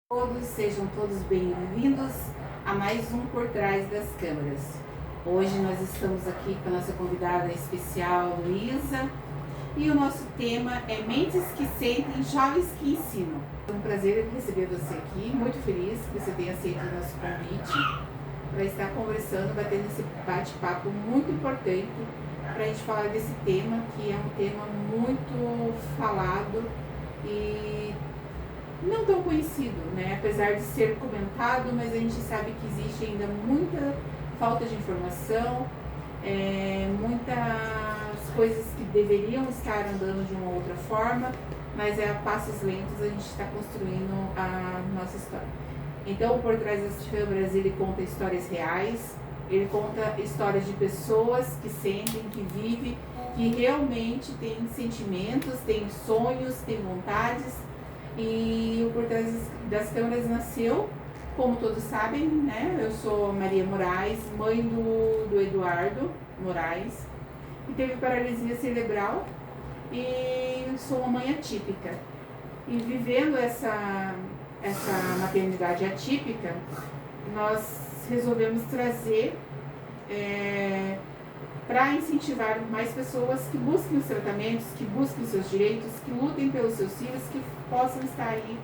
Todos, sejam todos bem-vindos a mais um Por Trás das Câmeras. Hoje nós estamos aqui com a nossa convidada especial, Luísa, e o nosso tema é Mentes que Sentem, Jovens que Ensinam. É um prazer receber você aqui, muito feliz que você tenha aceito o nosso convite para estar conversando, batendo esse bate-papo muito importante para a gente falar desse tema, que é um tema muito falado e não tão conhecido, né? Apesar de ser comentado, mas a gente sabe que existe ainda muita falta de informação, muitas coisas que deveriam estar andando de uma outra forma, mas a passos lentos a gente está construindo a nossa história. Então, Por Trás das Câmeras, ele conta histórias reais, ele conta histórias de pessoas que sentem, que vivem, que realmente têm sentimentos, têm sonhos, têm vontades. E o Por Trás das Câmeras nasceu, como todos sabem, né? Eu sou Maria Moraes, mãe do Eduardo Moraes, que teve paralisia cerebral, e sou uma mãe atípica. E vivendo essa maternidade atípica, nós resolvemos trazer para incentivar mais pessoas que busquem os tratamentos, que busquem os seus direitos, que lutem pelos seus filhos, que possam estar aí,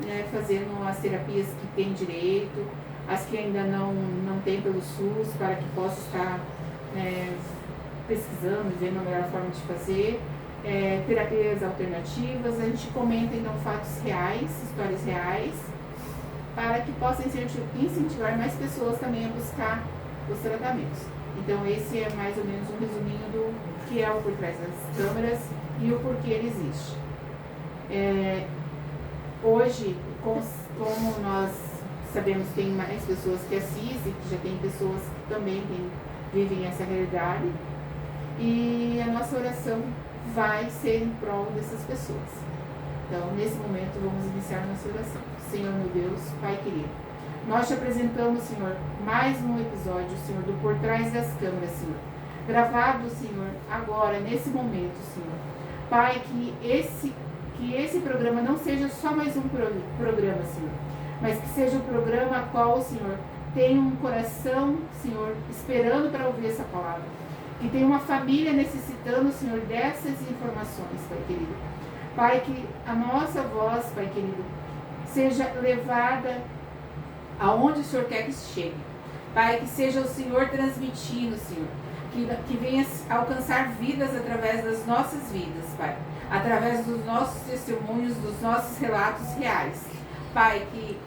né, fazendo as terapias que têm direito, as que ainda não têm pelo SUS, para que possam estar pesquisando, vendo a melhor forma de fazer, terapias alternativas. A gente comenta então fatos reais, histórias reais, para que possam incentivar mais pessoas também a buscar os tratamentos. Então esse é mais ou menos um resuminho do que é o Por Trás das Câmeras e o porquê ele existe. Hoje, como nós sabemos, tem mais pessoas que assistem, que já tem pessoas que também vivem essa realidade, e a nossa oração vai ser em prol dessas pessoas. Então, nesse momento, vamos iniciar nossa oração. Senhor, meu Deus, Pai querido, nós te apresentamos, Senhor, mais um episódio, Senhor, do Por Trás das Câmeras, Senhor, gravado, Senhor, agora, nesse momento, Senhor. Pai, que esse programa não seja só mais um programa, Senhor, mas que seja um programa a qual, Senhor, tem um coração, Senhor, esperando para ouvir essa palavra. Que tem uma família necessitando, Senhor, dessas informações, Pai querido. Pai, que a nossa voz, Pai querido, seja levada aonde o Senhor quer que chegue. Pai, que seja o Senhor transmitindo, Senhor, que venha alcançar vidas através das nossas vidas, Pai, através dos nossos testemunhos, dos nossos relatos reais. Pai, que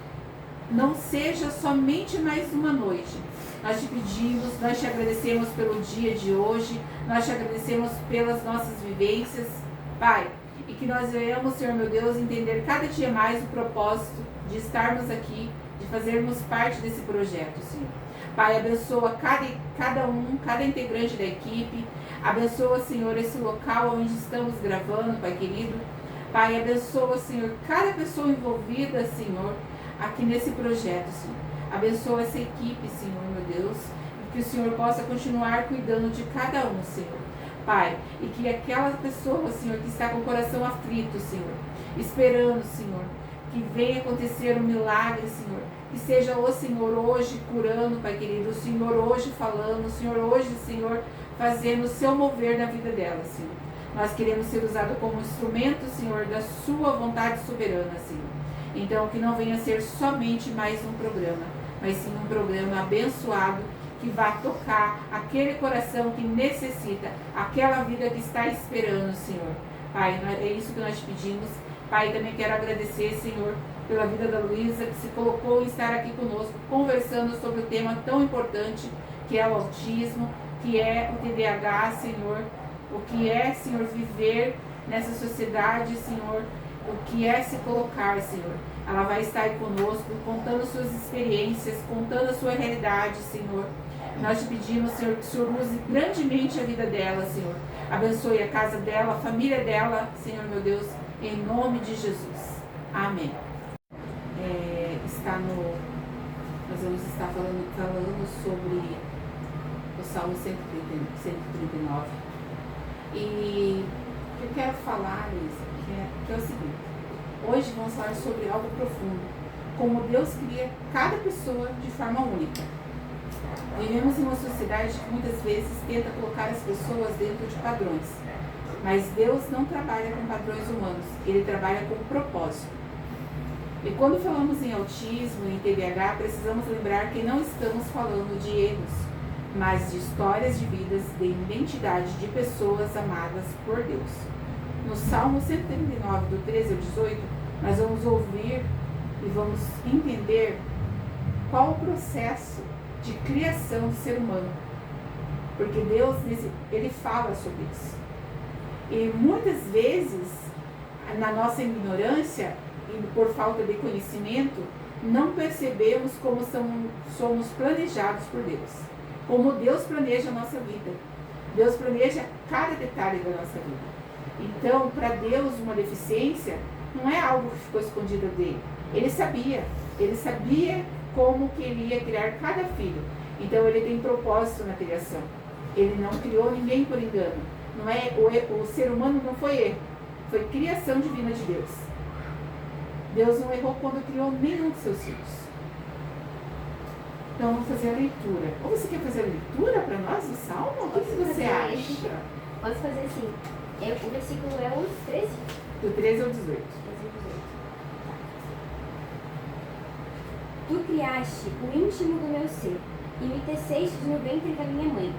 não seja somente mais uma noite. Nós te pedimos, nós te agradecemos pelo dia de hoje, nós te agradecemos pelas nossas vivências, Pai, e que nós venhamos, Senhor meu Deus, entender cada dia mais o propósito de estarmos aqui, de fazermos parte desse projeto, Senhor. Pai, abençoa cada integrante da equipe, abençoa, Senhor, esse local onde estamos gravando, Pai querido. Pai, abençoa, Senhor, cada pessoa envolvida, Senhor, aqui nesse projeto, Senhor. Abençoa essa equipe, Senhor, meu Deus, e que o Senhor possa continuar cuidando de cada um, Senhor. Pai, e que aquela pessoa, Senhor, que está com o coração aflito, Senhor, esperando, Senhor, que venha acontecer um milagre, Senhor, que seja o Senhor hoje curando, Pai querido, o Senhor hoje falando, o Senhor hoje, Senhor, fazendo o seu mover na vida dela, Senhor. Nós queremos ser usados como instrumento, Senhor, da sua vontade soberana, Senhor. Então, que não venha ser somente mais um programa, mas sim um programa abençoado, que vá tocar aquele coração que necessita, aquela vida que está esperando, Senhor. Pai, é isso que nós te pedimos. Pai, também quero agradecer, Senhor, pela vida da Luísa, que se colocou em estar aqui conosco, conversando sobre o tema tão importante, que é o autismo, que é o TDAH, Senhor, o que é, Senhor, viver nessa sociedade, Senhor, o que é se colocar, Senhor. Ela vai estar aí conosco, contando suas experiências, contando a sua realidade, Senhor. Nós te pedimos, Senhor, que o Senhor use grandemente a vida dela, Senhor. Abençoe a casa dela, a família dela, Senhor, meu Deus, em nome de Jesus. Amém. Nós vamos estar falando sobre o Salmo 139. E o que eu quero falar, Luísa, que é o seguinte. Hoje vamos falar sobre algo profundo, como Deus cria cada pessoa de forma única. Vivemos em uma sociedade que muitas vezes tenta colocar as pessoas dentro de padrões, mas Deus não trabalha com padrões humanos, Ele trabalha com propósito. E quando falamos em autismo e em TDAH, precisamos lembrar que não estamos falando de erros, mas de histórias de vidas, de identidade de pessoas amadas por Deus. No Salmo 139, do 13 ao 18, nós vamos ouvir e vamos entender qual o processo de criação do ser humano. Porque Deus, Ele fala sobre isso. E muitas vezes, na nossa ignorância e por falta de conhecimento, não percebemos como somos planejados por Deus. Como Deus planeja a nossa vida. Deus planeja cada detalhe da nossa vida. Então, para Deus, uma deficiência não é algo que ficou escondido dele. Ele sabia como que ele ia criar cada filho. Então, ele tem propósito na criação. Ele não criou ninguém por engano. Não é, o ser humano não foi erro, foi criação divina de Deus. Deus não errou quando criou nenhum de seus filhos. Então, vamos fazer a leitura. Ou você quer fazer a leitura para nós do Salmo? O que você acha? Posso fazer assim. O versículo é o 13? Do 13 ao 18. Tu criaste o íntimo do meu ser, e me teceste no ventre da minha mãe.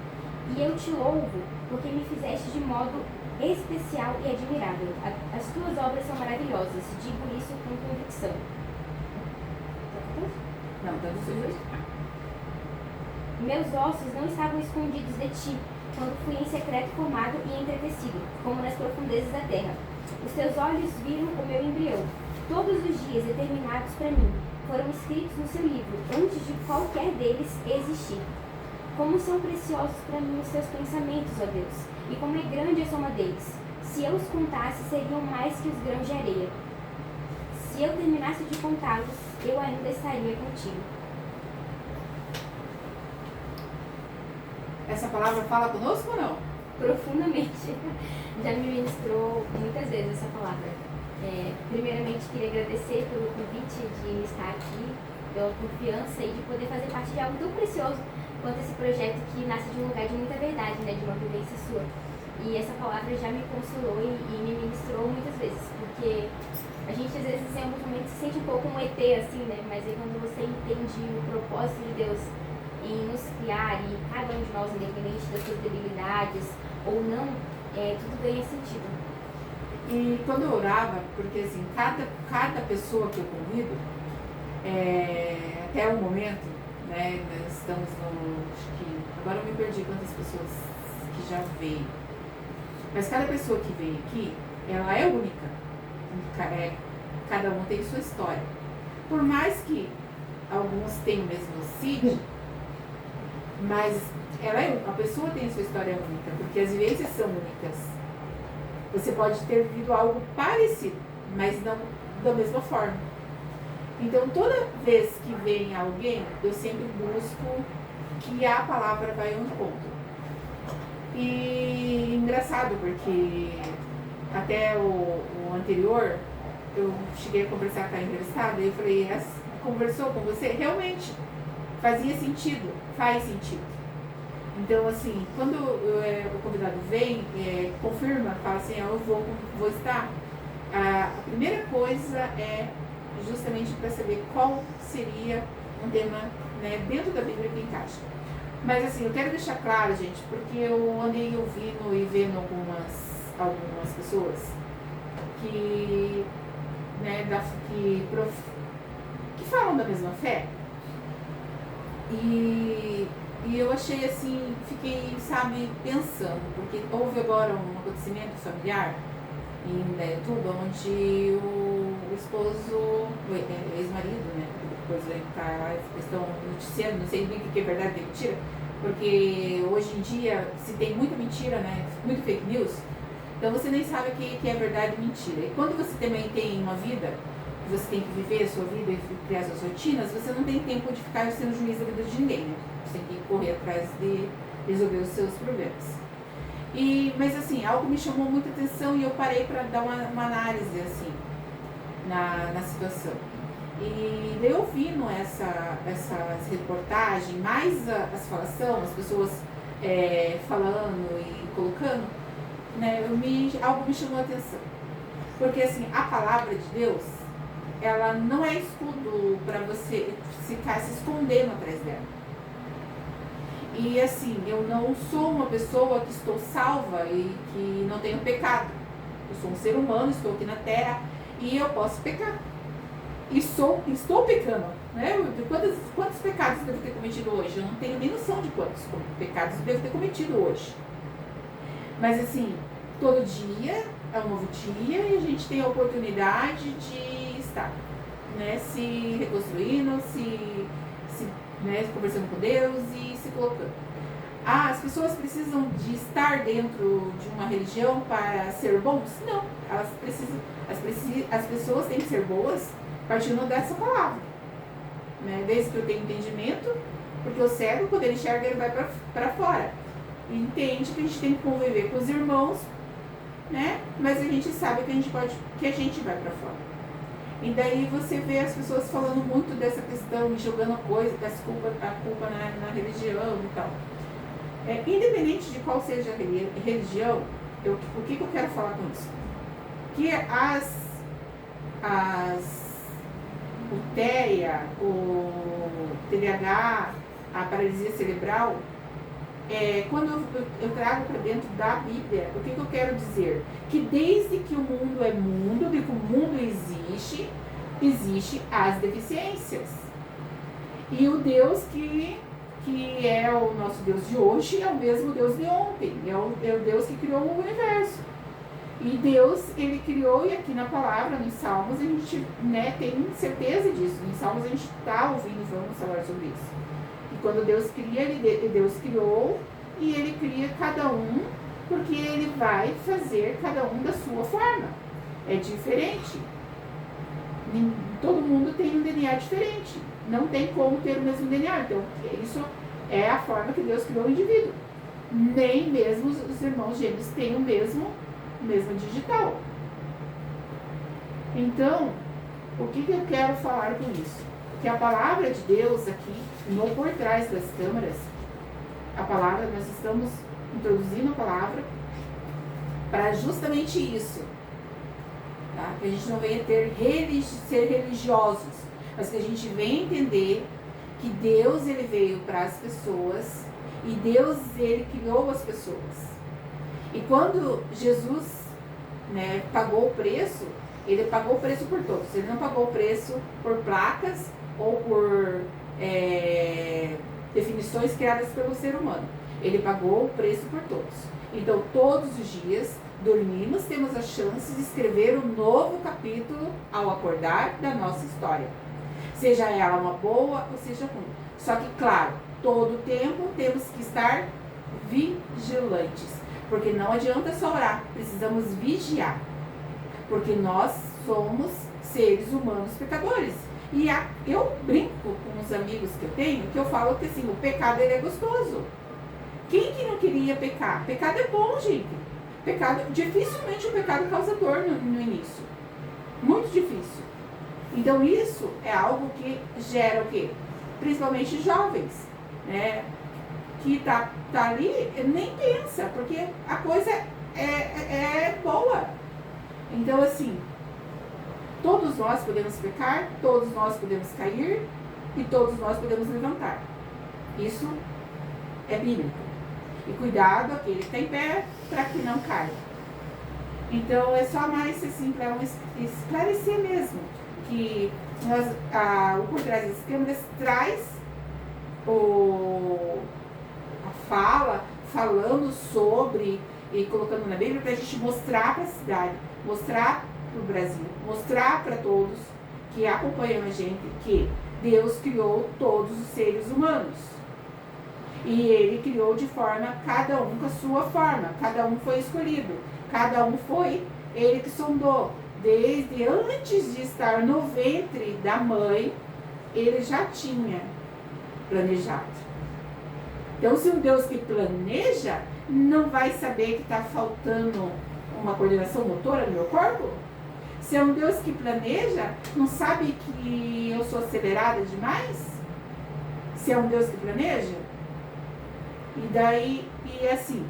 E eu te louvo, porque me fizeste de modo especial e admirável. As tuas obras são maravilhosas, digo isso com convicção. Não, tá do 18. Meus ossos não estavam escondidos de ti, quando fui em secreto formado e entretecido, como nas profundezas da terra. Os teus olhos viram o meu embrião. Todos os dias determinados para mim foram escritos no seu livro, antes de qualquer deles existir. Como são preciosos para mim os teus pensamentos, ó Deus, e como é grande a soma deles. Se eu os contasse, seriam mais que os grãos de areia. Se eu terminasse de contá-los, eu ainda estaria contigo. Essa palavra fala conosco ou não? Profundamente. Já me ministrou muitas vezes essa palavra. Primeiramente, queria agradecer pelo convite de estar aqui, pela confiança e de poder fazer parte de algo tão precioso quanto esse projeto que nasce de um lugar de muita verdade, né, de uma vivência sua. E essa palavra já me consolou e me ministrou muitas vezes, porque a gente às vezes em alguns momentos se sente um pouco um ET assim, né, mas aí quando você entende o propósito de Deus em nos criar, e cada um de nós, independente das suas debilidades ou não, tudo ganha sentido. E quando eu orava, porque assim, cada pessoa que eu convido, até o momento, né, nós estamos acho que, agora eu me perdi quantas pessoas que já veio, mas cada pessoa que vem aqui, ela é única, cada um tem sua história. Por mais que alguns tenham o mesmo CID, mas a pessoa tem a sua história única, porque as vivências são únicas. Você pode ter vivido algo parecido, mas não da mesma forma. Então, toda vez que vem alguém, eu sempre busco que a palavra vai ao encontro. E engraçado, porque até o anterior, eu cheguei a conversar com a entrevistada e eu falei, conversou com você? Realmente fazia sentido, faz sentido. Então, assim, quando o convidado vem, confirma, fala assim, eu vou estar, a primeira coisa é justamente para saber qual seria um tema, né, dentro da Bíblia que encaixa. Mas, assim, eu quero deixar claro, gente, porque eu andei ouvindo e vendo algumas pessoas que, né, que falam da mesma fé. E eu achei assim, fiquei, sabe, pensando, porque houve agora um acontecimento familiar em Indaiatuba, onde o esposo, o ex-marido, né, depois estão noticiando, não sei bem o que é verdade e mentira, porque hoje em dia se tem muita mentira, né, muito fake news, então você nem sabe o que é verdade e mentira. E quando você também tem uma vida, você tem que viver a sua vida e criar suas rotinas, você não tem tempo de ficar sendo juiz da vida de ninguém, né? Você tem que correr atrás de resolver os seus problemas. Mas assim, algo me chamou muita atenção e eu parei para dar uma análise assim, na situação. E daí ouvindo essas reportagens, mais as falação, as pessoas falando e colocando, né, algo me chamou a atenção. Porque assim, a palavra de Deus, ela não é escudo para você ficar se escondendo atrás dela. E assim, eu não sou uma pessoa que estou salva e que não tenho pecado. Eu sou um ser humano, estou aqui na terra e eu posso pecar. E estou pecando, né? Quantos pecados eu devo ter cometido hoje? Eu não tenho nem noção de quantos pecados eu devo ter cometido hoje. Mas assim, todo dia é um novo dia e a gente tem a oportunidade de estar, né? Se reconstruindo, né, conversando com Deus e se colocando. As pessoas precisam de estar dentro de uma religião para ser bons? Não, as pessoas têm que ser boas partindo dessa palavra, né? Desde que eu tenha entendimento, porque o cego, quando ele enxerga, ele vai para fora e entende que a gente tem que conviver com os irmãos, né? Mas a gente sabe que a gente vai para fora. E daí você vê as pessoas falando muito dessa questão, jogando a culpa na religião e tal. Independente de qual seja a religião, o que eu quero falar com isso? Que o TEA, o TDAH, a paralisia cerebral, quando eu trago para dentro da Bíblia, o que eu quero dizer? Que desde que o mundo é mundo, desde que o mundo existe as deficiências. E o Deus que é o nosso Deus de hoje é o mesmo Deus de ontem, é o Deus que criou o universo. E Deus, ele criou, e aqui na palavra, nos Salmos, a gente, né, tem certeza disso. Nos Salmos a gente está ouvindo, vamos falar sobre isso. E quando Deus cria, Deus criou e ele cria cada um, porque ele vai fazer cada um da sua forma. É diferente. Todo mundo tem um DNA diferente. Não tem como ter o mesmo DNA. Então, isso é a forma que Deus criou o indivíduo. Nem mesmo os irmãos gêmeos têm o mesmo digital. Então, o que eu quero falar com isso? Que a palavra de Deus aqui, no por trás das câmeras, a palavra, nós estamos introduzindo a palavra para justamente isso, tá? Que a gente não venha ser religiosos, mas que a gente venha entender que Deus, ele veio para as pessoas e Deus, ele criou as pessoas. E quando Jesus, né, pagou o preço, ele pagou o preço por todos. Ele não pagou o preço por placas ou por definições criadas pelo ser humano. Ele pagou o preço por todos. Então, todos os dias, dormimos, temos a chance de escrever um novo capítulo ao acordar da nossa história. Seja ela uma boa ou seja ruim. Só que, claro, todo tempo temos que estar vigilantes. Porque não adianta só orar, precisamos vigiar. Porque nós somos seres humanos pecadores. E eu brinco com os amigos que eu tenho, que eu falo que assim, o pecado ele é gostoso. Quem que não queria pecar? Pecado é bom, gente. Dificilmente o pecado causa dor no início. Muito difícil. Então isso é algo que gera o quê? Principalmente jovens, né? Que tá ali, nem pensa, porque a coisa é boa. Então assim, todos nós podemos pecar, todos nós podemos cair e todos nós podemos levantar. Isso é bíblico. E cuidado aquele que está em pé para que não caia. Então é só mais assim para esclarecer mesmo que o Por Trás das Câmeras traz falando sobre e colocando na Bíblia para a gente mostrar para a cidade, mostrar para o Brasil, mostrar para todos que acompanham a gente que Deus criou todos os seres humanos. E ele criou de forma, cada um com a sua forma, cada um foi escolhido, cada um foi ele que sondou. Desde antes de estar no ventre da mãe, ele já tinha planejado. Então, se um Deus que planeja, não vai saber que está faltando uma coordenação motora no meu corpo? Se é um Deus que planeja, não sabe que eu sou acelerada demais? Se é um Deus que planeja? E daí, e assim,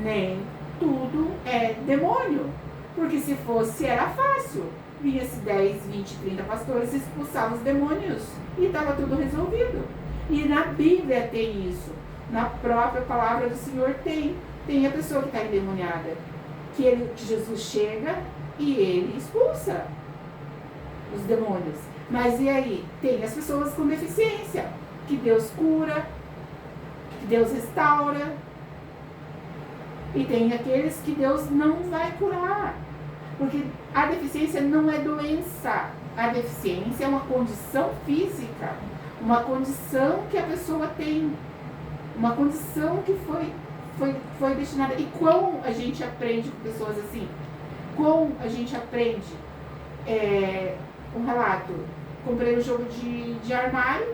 nem tudo é demônio. Porque se fosse, era fácil. Vinha-se 10, 20, 30 pastores, expulsavam os demônios e estava tudo resolvido. E na Bíblia tem isso. Na própria palavra do Senhor tem. Tem a pessoa que está endemoniada. Que Jesus chega e ele expulsa os demônios. Mas e aí? Tem as pessoas com deficiência, que Deus cura, que Deus restaura. E tem aqueles que Deus não vai curar. Porque a deficiência não é doença. A deficiência é uma condição física. Uma condição que a pessoa tem. Uma condição que foi destinada. E como a gente aprende com pessoas assim? Como a gente aprende? Um relato. Comprei um jogo de armário.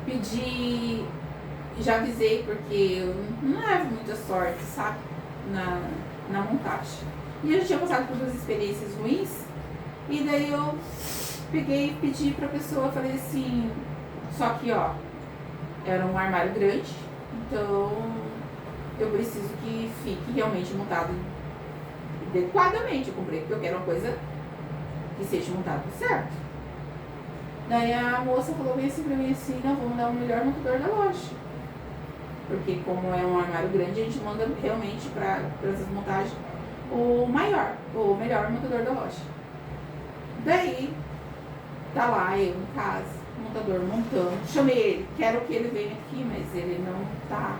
Pedi... Já avisei, porque eu não levo muita sorte, sabe? Na montagem. E eu já tinha passado por 2 experiências ruins. E daí eu peguei e pedi pra pessoa, falei assim... Só que, ó, era um armário grande. Então, eu preciso que fique realmente montado adequadamente. Eu comprei porque eu quero uma coisa que seja montada certo. Daí a moça falou bem assim pra mim assim... Não, vamos dar o melhor montador da loja. Porque como é um armário grande, a gente manda realmente para essas montagens o melhor montador da loja. Daí, tá lá eu em casa, o montador montando. Chamei ele, quero que ele venha aqui, mas ele não tá.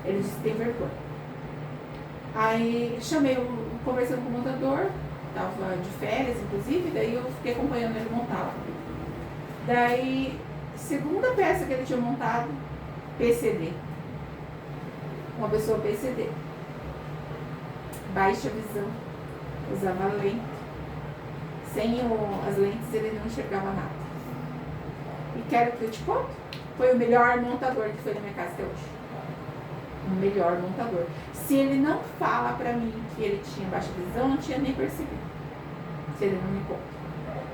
Ele disse que tem vergonha. Aí chamei, conversando com o montador, tava de férias inclusive, daí eu fiquei acompanhando ele montar lá. Daí, segunda peça que ele tinha montado, PCD. Uma pessoa PCD, baixa visão, usava lente, sem as lentes ele não enxergava nada. E quero que eu te conte, foi o melhor montador que foi na minha casa até hoje. O melhor montador. Se ele não fala pra mim que ele tinha baixa visão, eu não tinha nem percebido. Se ele não me conta.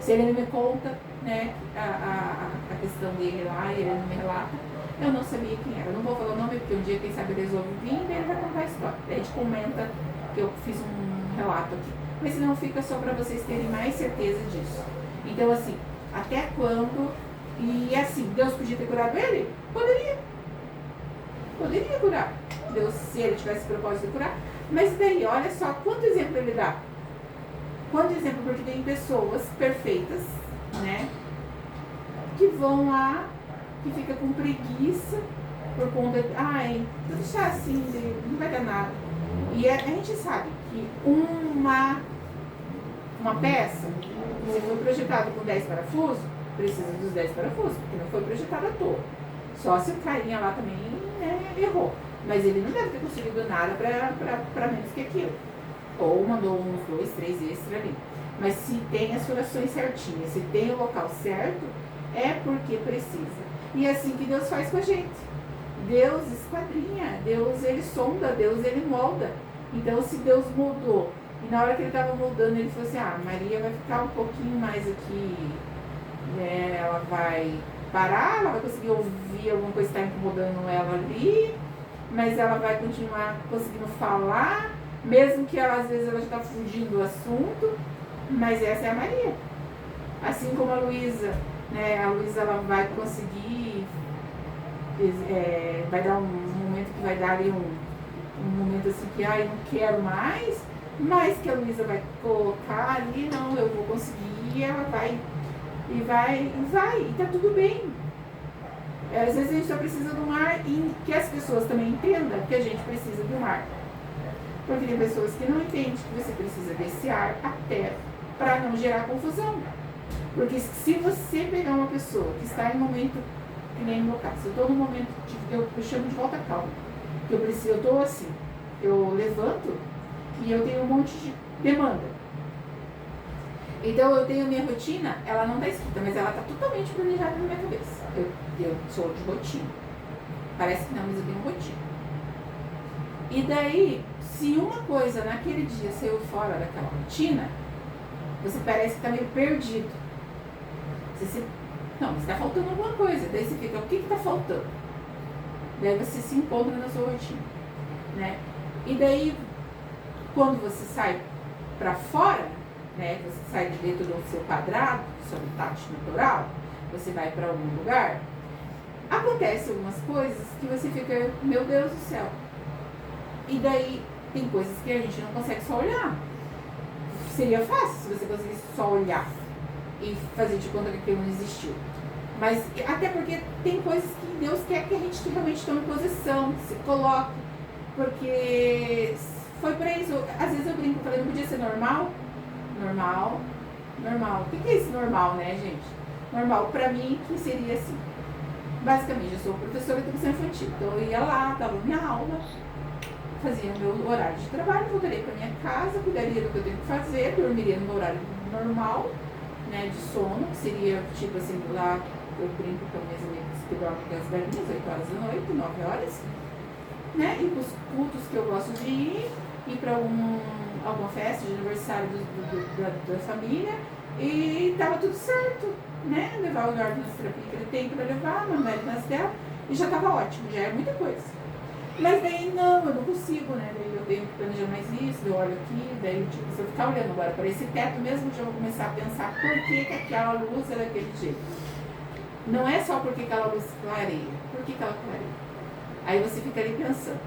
Se ele não me conta, né, a questão dele lá, ele não me relata, eu não sabia quem era. Eu não vou falar o nome, porque um dia, quem sabe, ele resolve vir e ele vai contar a história. Daí a gente comenta que eu fiz um relato aqui. Mas senão fica só para vocês terem mais certeza disso. Então, assim, até quando... E assim, Deus podia ter curado ele? Poderia. Poderia curar. Deus, se ele tivesse propósito de curar. Mas daí, olha só, quanto exemplo ele dá. Quanto exemplo, porque tem pessoas perfeitas, né? Que vão lá... que fica com preguiça por conta de, vou deixar assim, não vai dar nada. E a gente sabe que uma peça, se foi projetado com 10 parafusos, precisa dos 10 parafusos, porque não foi projetado à toa. Só se o carinha lá também, né, errou. Mas ele não deve ter conseguido nada para menos que aquilo. Ou mandou uns 2, 3 extras ali. Mas se tem as furações certinhas, se tem o local certo, é porque precisa. E é assim que Deus faz com a gente. Deus esquadrinha, Deus ele sonda, Deus ele molda. Então se Deus moldou, e na hora que ele estava moldando, ele falou assim, Maria vai ficar um pouquinho mais aqui, né, ela vai parar, ela vai conseguir ouvir alguma coisa que está incomodando ela ali, mas ela vai continuar conseguindo falar, mesmo que ela, às vezes ela já está fugindo do assunto, mas essa é a Maria. Assim como a Luísa, né, a Luísa ela vai conseguir, vai dar um momento que vai dar ali um momento assim que, eu não quero mais, mas que a Luísa vai colocar ali, não, eu vou conseguir, e ela vai, e tá tudo bem. Às vezes a gente só precisa do mar e que as pessoas também entendam que a gente precisa do mar. Porque tem pessoas que não entendem que você precisa desse ar até para não gerar confusão. Porque se você pegar uma pessoa que está em um momento, que nem no meu caso, eu estou no momento, eu chamo de volta calma. Eu estou assim, eu levanto e eu tenho um monte de demanda. Então eu tenho a minha rotina, ela não está escrita, mas ela está totalmente planejada na minha cabeça. Eu sou de rotina. Parece que não, mas eu tenho rotina. E daí, se uma coisa naquele dia saiu fora daquela rotina, Você parece que está meio perdido. Não, mas está faltando alguma coisa. Daí você fica, o que está faltando? Daí você se encontra na sua rotina, né? E daí, quando você sai para fora, né? Você sai de dentro do seu quadrado, do seu habitat natural, você vai para algum lugar, acontecem algumas coisas que você fica, meu Deus do céu. E daí, tem coisas que a gente não consegue só olhar. Seria fácil se você conseguisse só olhar e fazer de conta que aquilo não existiu. Mas, até porque tem coisas que Deus quer que a gente realmente tome posição, se coloque. Porque foi pra isso. Às vezes eu brinco, falei, não podia ser normal? Normal. O que é esse normal, né, gente? Normal, pra mim, que seria assim. Basicamente, eu sou professora de educação infantil. Então eu ia lá, dava minha aula, fazia o meu horário de trabalho, voltaria pra minha casa, cuidaria do que eu tenho que fazer, dormiria no meu horário normal, né, de sono, que seria tipo assim, lá eu brinco com as minhas amigas que dormem das velhinhas, 8 horas da noite, 9 horas, né, ir para os cultos que eu gosto de ir para alguma festa de aniversário da família, e tava tudo certo, né, levar o Eduardo nas terapias que ele tem para levar, mandar ele nas dela, e já tava ótimo, já é muita coisa. Mas daí não, eu não consigo, né? Daí eu tenho que planejar mais isso, eu olho aqui, daí tipo, se eu ficar olhando agora para esse teto mesmo, já vou começar a pensar por que aquela luz é daquele jeito. Não é só porque aquela luz clareia, por que ela clareia? Aí você fica ali pensando.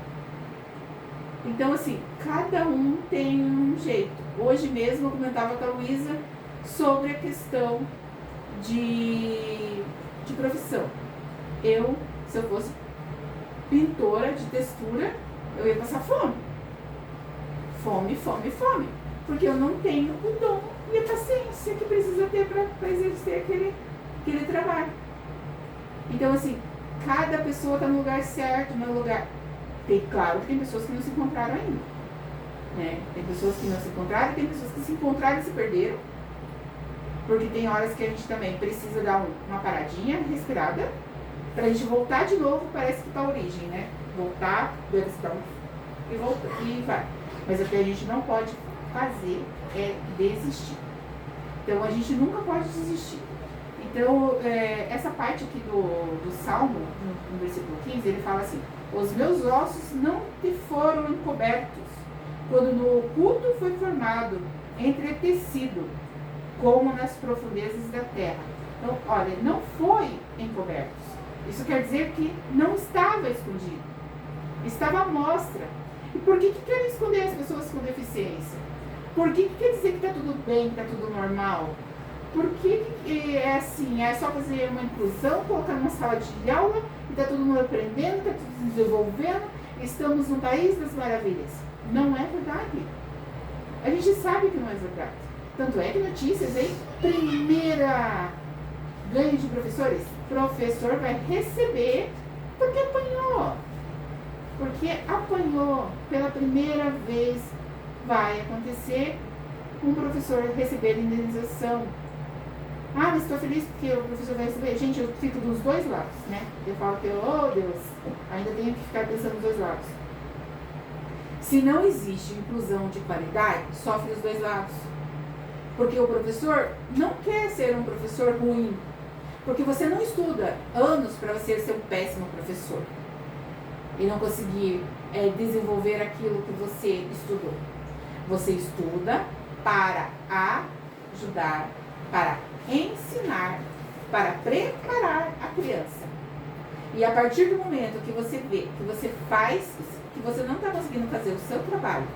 Então assim, cada um tem um jeito. Hoje mesmo eu comentava com a Luísa sobre a questão de profissão. Se eu fosse pintora de textura, eu ia passar fome. Fome. Porque eu não tenho o dom e a paciência que precisa ter para exercer aquele trabalho. Então, assim, cada pessoa está no lugar certo, no lugar. Claro que tem pessoas que não se encontraram ainda. Né? Tem pessoas que não se encontraram, tem pessoas que se encontraram e se perderam. Porque tem horas que a gente também precisa dar uma paradinha, respirada, pra gente voltar de novo, parece que pra origem, né? Voltar, e voltar, e vai. Mas o que a gente não pode fazer é desistir. Então a gente nunca pode desistir. Então, essa parte aqui do Salmo, no versículo 15, ele fala assim: os meus ossos não te foram encobertos, quando no oculto foi formado, entretecido, como nas profundezas da terra. Então, olha, não foi encoberto. Isso quer dizer que não estava escondido, estava à mostra. E por que querem esconder as pessoas com deficiência? Por que quer dizer que está tudo bem, que está tudo normal? Por que é assim, é só fazer uma inclusão, colocar numa sala de aula e está todo mundo aprendendo, está tudo se desenvolvendo, estamos no país das maravilhas? Não é verdade. A gente sabe que não é verdade. Tanto é que notícias, hein? Primeira ganho de professores, professor vai receber porque apanhou. Porque apanhou pela primeira vez, vai acontecer um professor receber indenização. Ah, mas estou feliz porque o professor vai receber. Gente, eu fico dos dois lados, né? Eu falo que, oh Deus, ainda tenho que ficar pensando dos dois lados. Se não existe inclusão de qualidade, sofre os dois lados. Porque o professor não quer ser um professor ruim. Porque você não estuda anos para você ser um péssimo professor e não conseguir desenvolver aquilo que você estudou. Você estuda para ajudar, para ensinar, para preparar a criança. E a partir do momento que você vê que você faz, que você não está conseguindo fazer o seu trabalho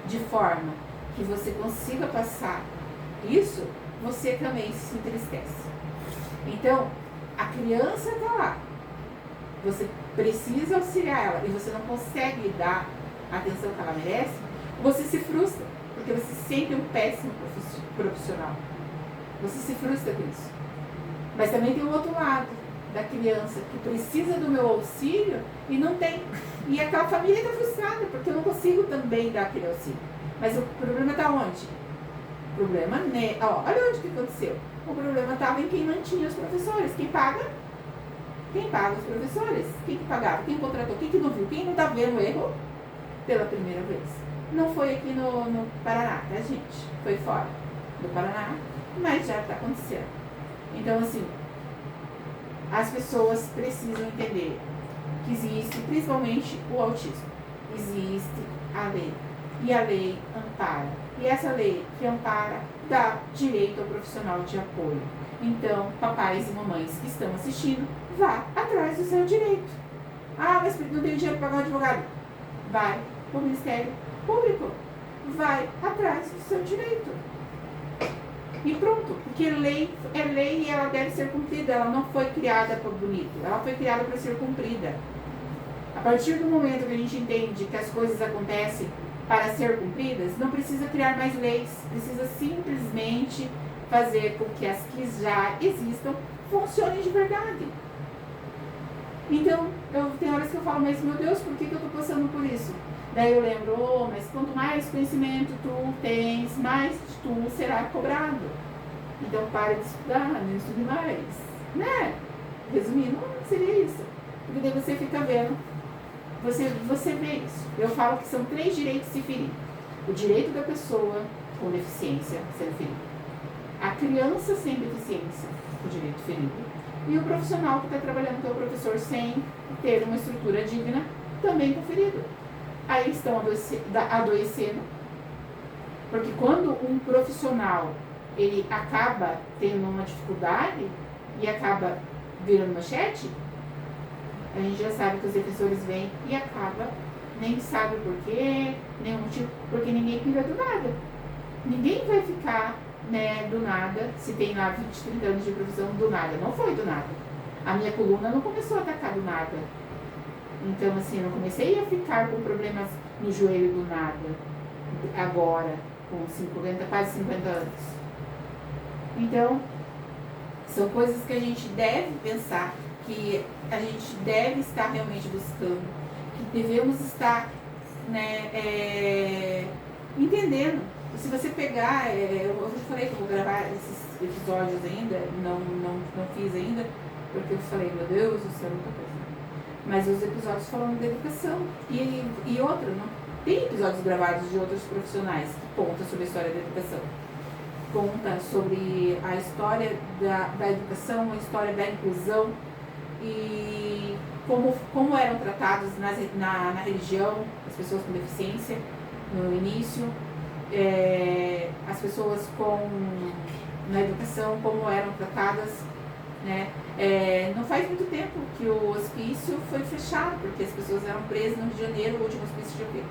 de forma que você consiga passar isso, você também se entristece. Então, a criança está lá, você precisa auxiliar ela e você não consegue dar a atenção que ela merece, você se frustra, porque você se sente um péssimo profissional. Você se frustra com isso. Mas também tem o outro lado da criança que precisa do meu auxílio e não tem. E aquela família está frustrada, porque eu não consigo também dar aquele auxílio. Mas o problema está onde? O problema, né? Olha onde que aconteceu. O problema estava em quem mantinha os professores. Quem paga? Quem paga os professores? Quem que pagava? Quem contratou? Quem que não viu? Quem não está vendo o erro pela primeira vez? Não foi aqui no Paraná, tá, gente? Foi fora. do Paraná, mas já está acontecendo. Então, assim, as pessoas precisam entender que existe, principalmente o autismo, existe a lei. E a lei ampara. E essa lei que ampara dá direito ao profissional de apoio. Então, papais e mamães que estão assistindo, vá atrás do seu direito. Ah, mas não tenho dinheiro para pagar um advogado. Vai para o Ministério Público. Vai atrás do seu direito. E pronto, porque lei é lei e ela deve ser cumprida. Ela não foi criada para bonito, ela foi criada para ser cumprida. A partir do momento que a gente entende que as coisas acontecem para ser cumpridas, não precisa criar mais leis, precisa simplesmente fazer com que as que já existam funcionem de verdade. Então, tem horas que eu falo, mas meu Deus, por que eu estou passando por isso? Daí eu lembro, mas quanto mais conhecimento tu tens, mais tu será cobrado. Então pare de estudar, não estude mais, né? Resumindo, seria isso. Porque daí você fica vendo, você vê isso. Eu falo que são 3 direitos se ferir. O direito da pessoa com deficiência sendo ferido. A criança sem deficiência, o direito ferido. E o profissional que está trabalhando, que é o professor, sem ter uma estrutura digna, também conferido. Aí estão adoecendo, porque quando um profissional ele acaba tendo uma dificuldade e acaba virando manchete, a gente já sabe que os defensores vêm e acaba, nem sabe por quê, nem o motivo, porque ninguém pira do nada. Ninguém vai ficar, né, do nada, se tem lá 20, 30 anos de profissão, do nada. Não foi do nada. A minha coluna não começou a atacar do nada. Então, assim, eu não comecei a ficar com problemas no joelho do nada, agora, com 50, quase 50 anos. Então, são coisas que a gente deve pensar, que a gente deve estar realmente buscando, que devemos estar, né, entendendo. Se você pegar, eu já falei que eu vou gravar esses episódios ainda, não fiz ainda, porque eu falei, meu Deus, isso é muita coisa. Mas os episódios falando da educação. E outra, não tem episódios gravados de outros profissionais que contam sobre a história da educação. Conta sobre a história da educação, a história da inclusão e como eram tratados na religião as pessoas com deficiência no início, as pessoas na educação, como eram tratadas, né? Não faz muito tempo que o hospício foi fechado, porque as pessoas eram presas no Rio de Janeiro, o último hospício de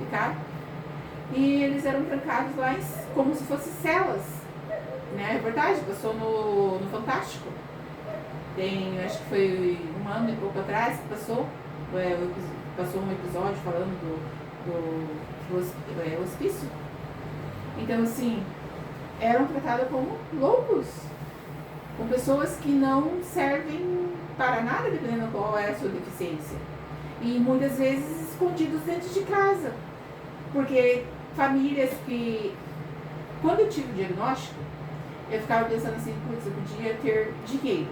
ficar, e eles eram trancados lá como se fossem celas, né? A reportagem passou no Fantástico, acho que foi 1 ano e pouco atrás que passou um episódio falando do hospício. Então, assim, eram tratadas como loucos, com pessoas que não servem para nada, dependendo qual é a sua deficiência. E muitas vezes escondidos dentro de casa. Porque famílias que... Quando eu tive o diagnóstico, eu ficava pensando assim, putz, eu podia ter dinheiro.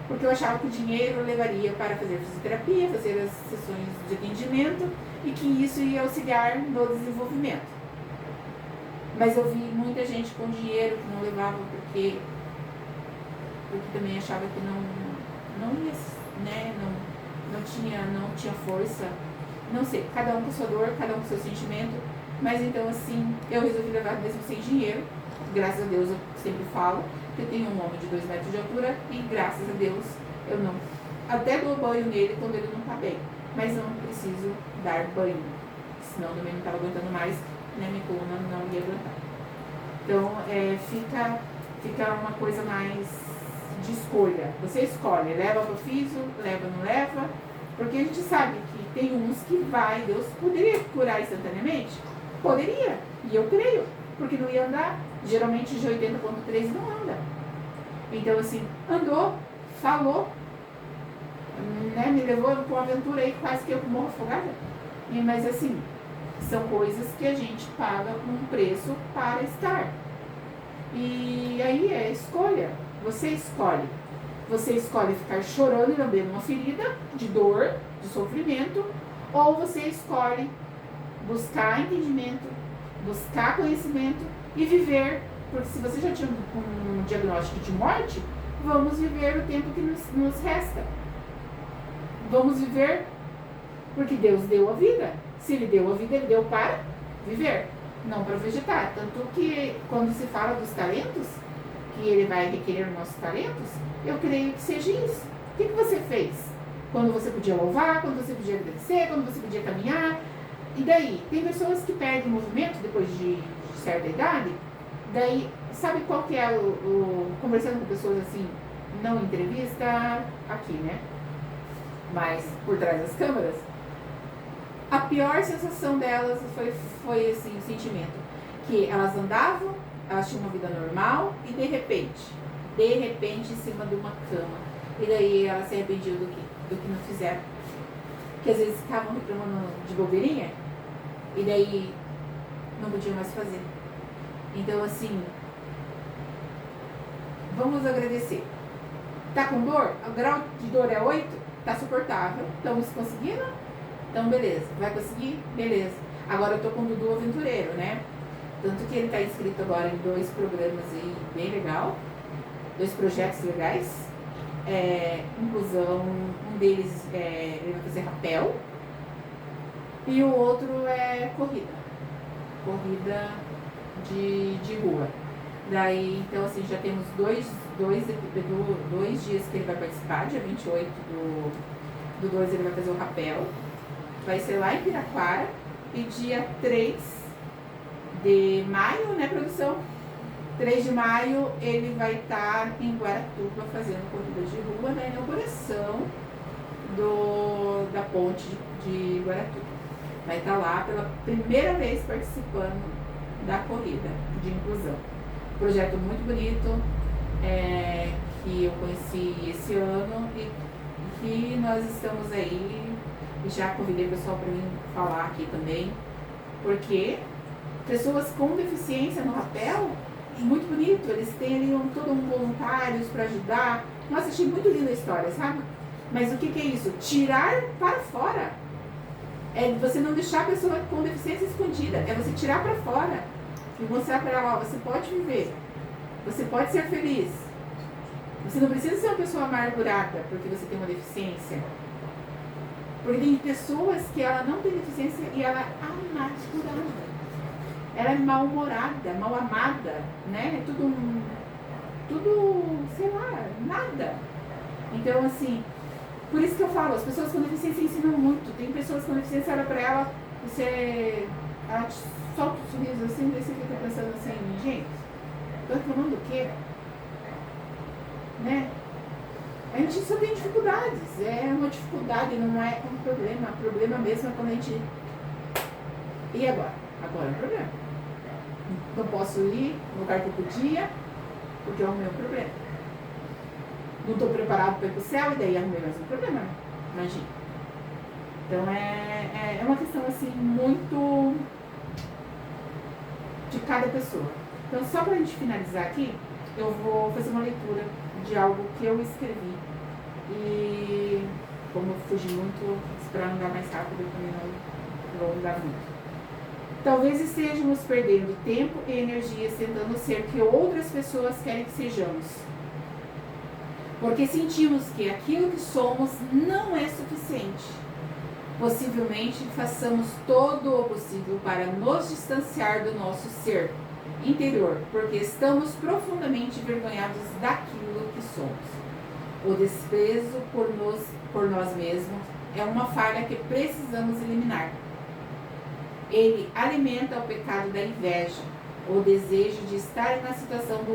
Porque eu achava que o dinheiro levaria para fazer fisioterapia, fazer as sessões de atendimento e que isso ia auxiliar no desenvolvimento. Mas eu vi muita gente com dinheiro que não levava porque também achava que não ia, né, não tinha força, não sei, cada um com sua dor, cada um com seu sentimento, mas então assim, eu resolvi levar mesmo sem dinheiro, graças a Deus eu sempre falo, que eu tenho um homem de 2 metros de altura e graças a Deus eu não, até dou banho nele quando ele não tá bem, mas não preciso dar banho, senão também não estava aguentando mais, né, minha coluna não ia aguentar. Então, fica uma coisa mais de escolha. Você escolhe, leva para o físio, leva ou não leva, porque a gente sabe que tem uns que Deus poderia curar instantaneamente? Poderia, e eu creio, porque não ia andar. Geralmente de 80.3 não anda. Então, assim, andou, falou, né, me levou para uma aventura aí quase que eu morro afogada. Mas assim, são coisas que a gente paga um preço para estar. E aí é escolha. Você escolhe. Você escolhe ficar chorando e lambendo uma ferida de dor, de sofrimento, ou você escolhe buscar entendimento, buscar conhecimento e viver porque se você já tinha um diagnóstico de morte, vamos viver o tempo que nos resta. Vamos viver porque Deus deu a vida. Se Ele deu a vida, Ele deu para viver, não para vegetar. Tanto que quando se fala dos talentos, que Ele vai requerer nossos talentos, eu creio que seja isso. O que você fez? Quando você podia louvar, quando você podia agradecer, quando você podia caminhar. E daí? Tem pessoas que perdem movimento depois de certa idade. Daí, sabe qual que é conversando com pessoas assim, não em entrevista aqui, né? Mas por trás das câmeras, a pior sensação delas foi assim, o sentimento que elas andavam, elas tinham uma vida normal e de repente em cima de uma cama, e daí elas se arrependiam do que não fizeram, que às vezes ficavam reclamando de bobeirinha e daí não podiam mais fazer. Então assim, vamos agradecer. Tá com dor? O grau de dor é 8? Tá suportável. Estamos conseguindo? Então beleza. Vai conseguir? Beleza. Agora eu tô com o Dudu Aventureiro, né? Tanto que ele tá inscrito agora em 2 programas aí bem legal. 2 projetos legais. Inclusão, um deles ele vai fazer rapel. E o outro é corrida. Corrida de rua. Daí, então assim, já temos dois dias que ele vai participar, dia 28 do 2 ele vai fazer o rapel, vai ser lá em Piraquara, e dia 3 de maio, né, produção? 3 de maio ele vai estar em Guaratuba fazendo corrida de rua na inauguração da ponte de Guaratuba. Vai estar lá pela primeira vez participando da corrida de inclusão. Projeto muito bonito, que eu conheci esse ano e que nós estamos aí, e já convidei o pessoal para vir falar aqui também, porque pessoas com deficiência no rapel, muito bonito, eles têm ali todo um voluntários para ajudar. Nossa, achei muito linda a história, sabe? Mas o que é isso? Tirar para fora. É você não deixar a pessoa com deficiência escondida, é você tirar para fora e mostrar para ela, ó, você pode viver, você pode ser feliz, você não precisa ser uma pessoa amargurada porque você tem uma deficiência, porque tem pessoas que ela não tem deficiência e ela é amargurada, ela é mal-humorada, mal-amada, né, tudo, sei lá, nada. Então assim, por isso que eu falo, as pessoas com deficiência ensinam muito. Tem pessoas com deficiência, olha pra ela, ela te solta o sorriso assim, daí você fica pensando assim, gente, tô reclamando do quê? Né? A gente só tem dificuldades, é uma dificuldade, não é um problema. O problema mesmo é quando a gente... E agora? Agora é um problema. Não posso ir no lugar que eu podia, porque é o meu problema. Não estou preparado para ir para o céu, e daí arrumei mais um problema, né? Imagina. Então é uma questão assim muito de cada pessoa. Então só para a gente finalizar aqui, eu vou fazer uma leitura de algo que eu escrevi. E como eu fugi muito, esperar não dar mais rápido, eu também não vou mudar muito. Talvez estejamos perdendo tempo e energia tentando ser o que outras pessoas querem que sejamos. Porque sentimos que aquilo que somos não é suficiente. Possivelmente façamos todo o possível para nos distanciar do nosso ser interior, porque estamos profundamente envergonhados daquilo que somos. O desprezo por nós mesmos é uma falha que precisamos eliminar. Ele alimenta o pecado da inveja, o desejo de estar na situação de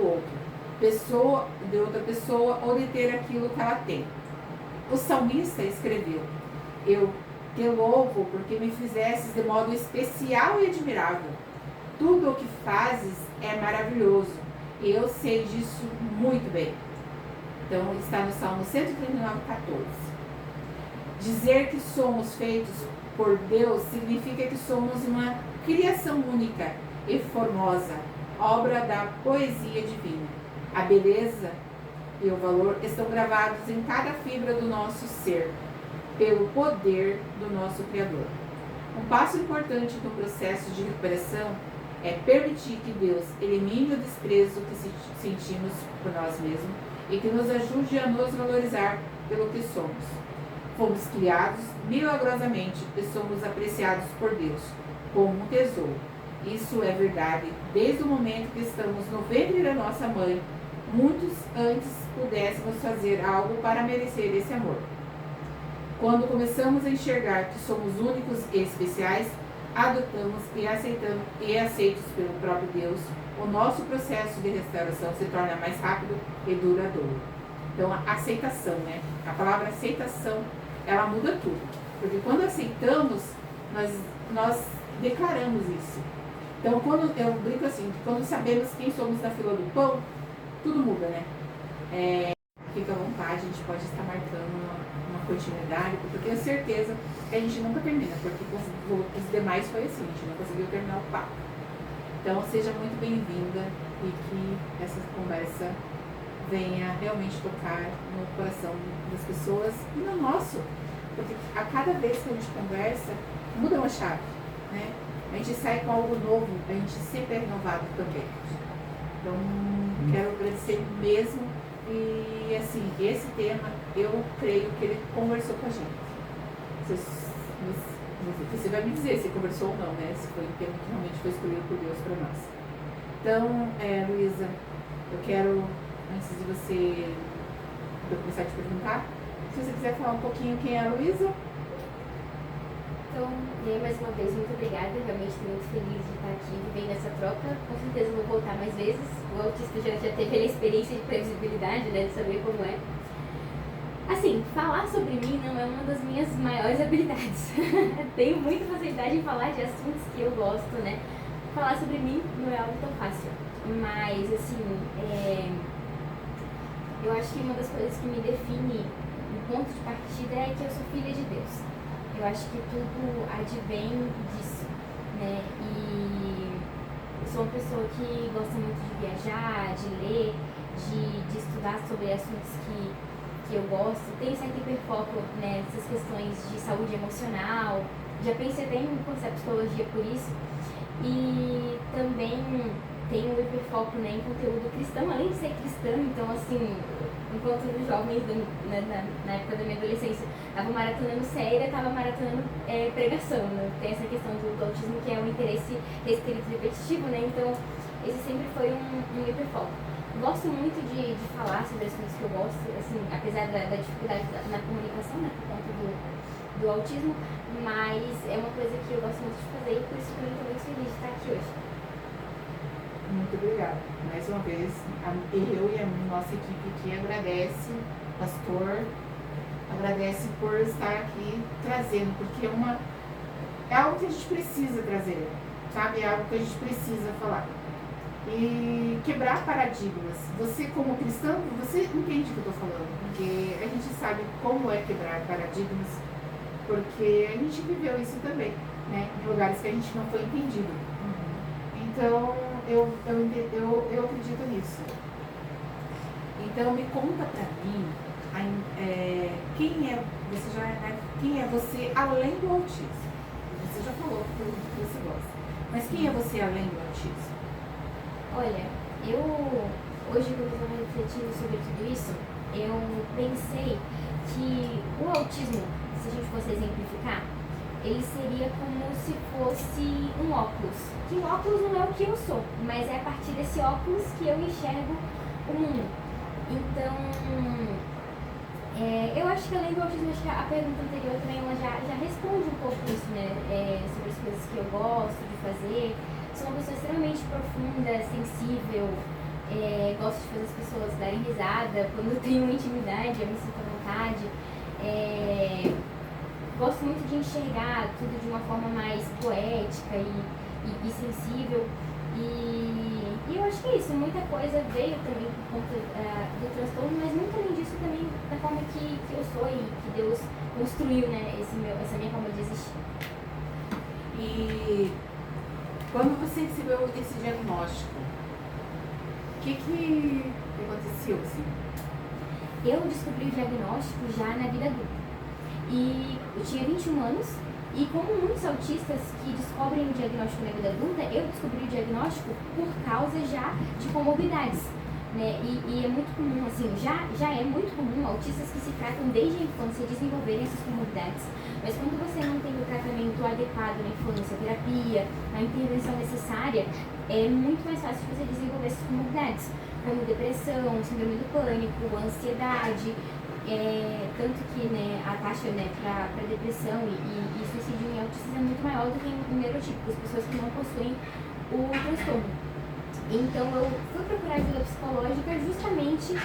outra pessoa ou de ter aquilo que ela tem. O salmista escreveu: eu te louvo porque me fizesses de modo especial e admirável. Tudo o que fazes é maravilhoso e eu sei disso muito bem. Então está no Salmo 139, 14. Dizer que somos feitos por Deus significa que somos uma criação única e formosa, obra da poesia divina. A beleza e o valor estão gravados em cada fibra do nosso ser, pelo poder do nosso Criador. Um passo importante no processo de recuperação é permitir que Deus elimine o desprezo que sentimos por nós mesmos e que nos ajude a nos valorizar pelo que somos. Fomos criados milagrosamente e somos apreciados por Deus como um tesouro. Isso é verdade desde o momento que estamos no ventre da nossa mãe, muitos antes pudéssemos fazer algo para merecer esse amor. Quando começamos a enxergar que somos únicos e especiais, adotamos e aceitamos e aceitos pelo próprio Deus, o nosso processo de restauração se torna mais rápido e duradouro. Então, a aceitação, né? A palavra aceitação, ela muda tudo. Porque quando aceitamos, nós declaramos isso. Então, quando eu brinco assim, quando sabemos quem somos na fila do pão, tudo muda, né? Fica à vontade, a gente pode estar marcando uma continuidade, porque eu tenho certeza que a gente nunca termina, porque com os demais foi assim, a gente não conseguiu terminar o papo. Então, seja muito bem-vinda e que essa conversa venha realmente tocar no coração das pessoas e no nosso, porque a cada vez que a gente conversa, muda uma chave, né? A gente sai com algo novo, a gente sempre é renovado também. Então, quero agradecer mesmo. E assim, esse tema, eu creio que ele conversou com a gente. Você vai me dizer se conversou ou não, né? Se foi o tema que realmente foi escolhido por Deus para nós. Então, Luísa, eu quero, antes de eu começar a te perguntar, se você quiser falar um pouquinho quem é a Luísa. Então, mais uma vez, muito obrigada. Realmente estou muito feliz de estar aqui vivendo essa troca. Com certeza vou voltar mais vezes. O autista já teve a experiência de previsibilidade, né, de saber como é. Assim, falar sobre mim não é uma das minhas maiores habilidades. Tenho muita facilidade em falar de assuntos que eu gosto, né? Falar sobre mim não é algo tão fácil. Mas, assim, eu acho que uma das coisas que me define no ponto de partida é que eu sou filha de Deus. Eu acho que tudo advém disso, né? E eu sou uma pessoa que gosta muito de viajar, de ler, de estudar sobre assuntos que eu gosto. Tenho certo hiperfoco, né, nessas questões de saúde emocional. Já pensei até em cursar psicologia por isso. E também tenho um hiperfoco, né, em conteúdo cristão, além de ser cristã. Então, assim, enquanto jovem, na época da minha adolescência, estava maratonando série, estava maratonando pregação, né? Tem essa questão do autismo, que é um interesse restrito e repetitivo, né? Então, esse sempre foi um hiperfoco. Gosto muito de falar sobre assuntos que eu gosto, assim, apesar da dificuldade na comunicação, né, por conta do autismo, mas é uma coisa que eu gosto muito de fazer e por isso também estou muito feliz de estar aqui hoje. Muito obrigada. Mais uma vez, eu e a nossa equipe aqui agradece, pastor, agradece por estar aqui trazendo, porque é algo que a gente precisa trazer, sabe? É algo que a gente precisa falar. E quebrar paradigmas. Você, como cristão, você entende o que eu estou falando, porque a gente sabe como é quebrar paradigmas, porque a gente viveu isso também, né? Em lugares que a gente não foi entendido. Então, eu acredito nisso. Então, me conta pra mim quem é você além do autismo. Você já falou que você gosta, mas quem é você além do autismo? Olha, hoje que eu estava refletindo sobre tudo isso, eu pensei que o autismo, se a gente fosse exemplificar, ele seria como se fosse um óculos. Que o óculos não é o que eu sou, mas é a partir desse óculos que eu enxergo o mundo. Então, eu acho que além do autismo, acho que a pergunta anterior também ela já responde um pouco isso, né? Sobre as coisas que eu gosto de fazer. Sou uma pessoa extremamente profunda, sensível, gosto de fazer as pessoas darem risada. Quando eu tenho intimidade, eu me sinto à vontade. Gosto muito de enxergar tudo de uma forma mais poética e sensível. E eu acho que é isso, muita coisa veio também por conta do transtorno, mas muito além disso também da forma que eu sou e que Deus construiu, né, essa minha forma de existir. E quando você recebeu esse diagnóstico, o que aconteceu assim? Eu descobri o diagnóstico já na vida adulta. E eu tinha 21 anos E como muitos autistas que descobrem o diagnóstico na vida adulta, eu descobri o diagnóstico por causa já de comorbidades, né? E é muito comum, assim, já é muito comum autistas que se tratam desde a infância desenvolverem essas comorbidades. Mas quando você não tem o tratamento adequado na infância, terapia, a intervenção necessária, é muito mais fácil você desenvolver essas comorbidades, como depressão, síndrome do pânico, ansiedade. Tanto que, né, a taxa, né, para depressão e suicídio em autistas é muito maior do que em neurotípicos, pessoas que não possuem o transtorno. Então eu fui procurar ajuda psicológica justamente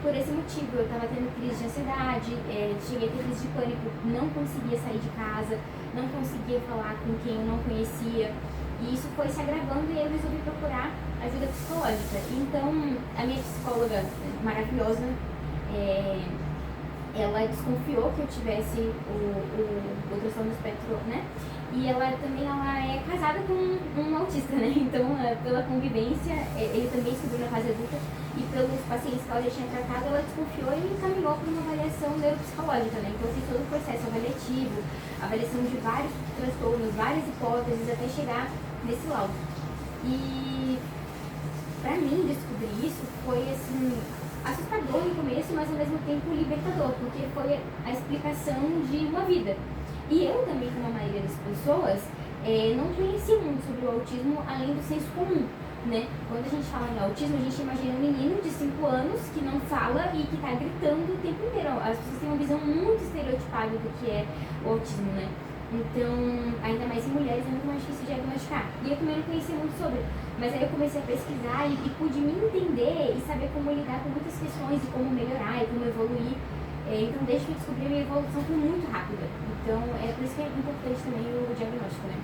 por esse motivo. Eu estava tendo crise de ansiedade, cheguei a ter crise de pânico, não conseguia sair de casa, não conseguia falar com quem eu não conhecia. E isso foi se agravando e eu resolvi procurar ajuda psicológica. Então a minha psicóloga maravilhosa, ela desconfiou que eu tivesse o transtorno do espectro, né? E ela é casada com um autista, né? Então, pela convivência, ele também subiu na fase adulta e pelos pacientes que ela já tinha tratado, ela desconfiou e me encaminhou para uma avaliação neuropsicológica, né? Então, eu fiz todo o processo avaliativo, avaliação de vários transtornos, várias hipóteses, até chegar nesse laudo. E, para mim, descobrir isso foi, assim, assustador no começo, mas ao mesmo tempo libertador, porque foi a explicação de uma vida. E eu também, como a maioria das pessoas, não conhecia muito sobre o autismo além do senso comum, né? Quando a gente fala em autismo, a gente imagina um menino de 5 anos que não fala e que está gritando o tempo inteiro. As pessoas têm uma visão muito estereotipada do que é o autismo, né? Então, ainda mais em mulheres, é muito mais difícil diagnosticar. E eu também não conhecia muito sobre. Mas aí eu comecei a pesquisar e pude me entender e saber como lidar com muitas questões e como melhorar e como evoluir. Então, desde que eu descobri, a minha evolução foi muito rápida. Então, é por isso que é importante também o diagnóstico, né?